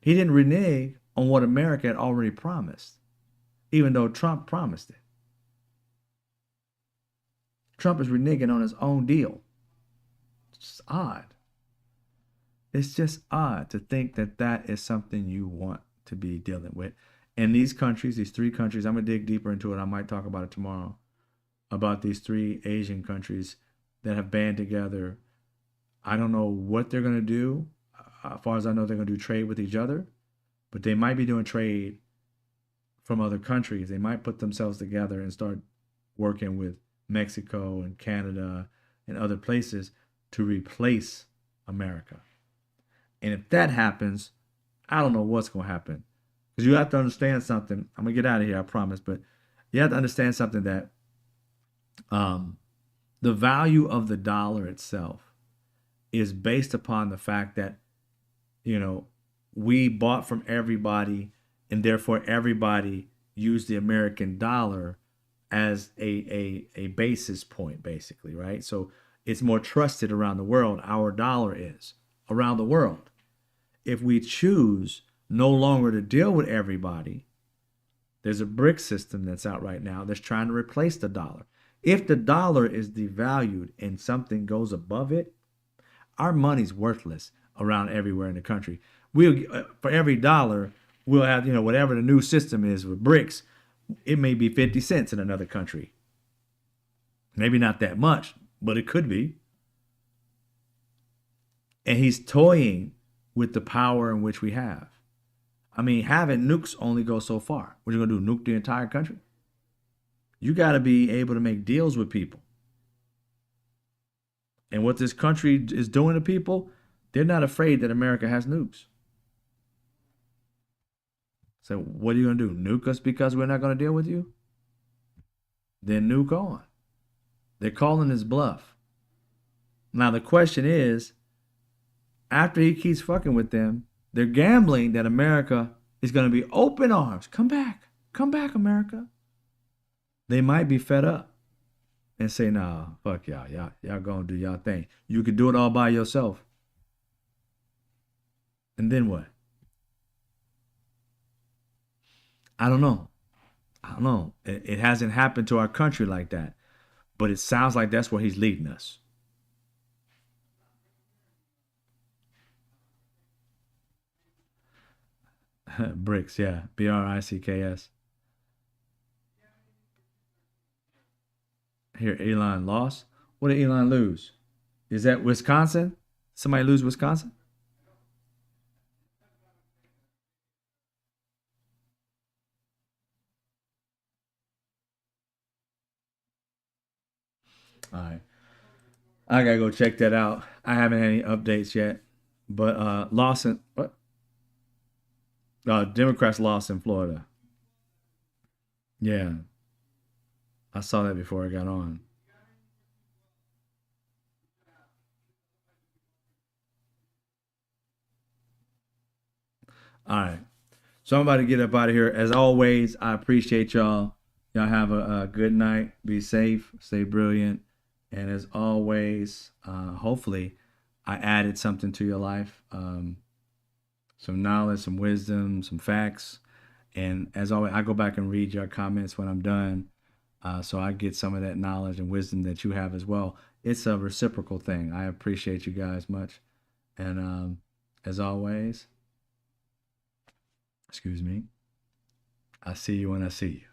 He didn't renege on what America had already promised, even though Trump promised it. Trump is reneging on his own deal. It's just odd. It's just odd to think that that is something you want to be dealing with. And these countries, these three countries, I'm going to dig deeper into it. I might talk about it tomorrow, about these three Asian countries that have band together. I don't know what they're going to do. As far as I know, they're going to do trade with each other, but they might be doing trade from other countries. They might put themselves together and start working with Mexico and Canada and other places to replace America. And if that happens, I don't know what's going to happen. Because you have to understand something. I'm going to get out of here, I promise. But you have to understand something, that the value of the dollar itself is based upon the fact that, we bought from everybody, and therefore everybody used the American dollar as a basis point, basically, right? So it's more trusted around the world. Our dollar is around the world. If we choose no longer to deal with everybody, there's a brick system that's out right now that's trying to replace the dollar. If the dollar is devalued and something goes above it, our money's worthless around everywhere in the country. We'll, for every dollar, we'll have, whatever the new system is with bricks, it may be 50 cents in another country. Maybe not that much, but it could be. And he's toying with the power in which we have. I mean, having nukes only goes so far. What are you going to do, nuke the entire country? You got to be able to make deals with people. And what this country is doing to people, they're not afraid that America has nukes. So what are you going to do? Nuke us because we're not going to deal with you? Then nuke on. They're calling his bluff. Now the question is, after he keeps fucking with them, they're gambling that America is going to be open arms. Come back, America. They might be fed up and say, nah, fuck y'all. Y'all going to do y'all thing. You can do it all by yourself. And then what? I don't know. It hasn't happened to our country like that. But it sounds like that's where he's leading us. Bricks, yeah. Bricks. Here, Elon lost. What did Elon lose? Is that Wisconsin? Somebody lose Wisconsin? All right. I gotta go check that out. I haven't had any updates yet. But Lawson, what? Democrats lost in Florida. Yeah, I saw that before I got on. All right. So I'm about to get up out of here. As always, I appreciate y'all. Y'all have a good night. Be safe. Stay brilliant. And as always, hopefully, I added something to your life. Some knowledge, some wisdom, some facts. And as always, I go back and read your comments when I'm done. So I get some of that knowledge and wisdom that you have as well. It's a reciprocal thing. I appreciate you guys much. And as always, excuse me, I see you when I see you.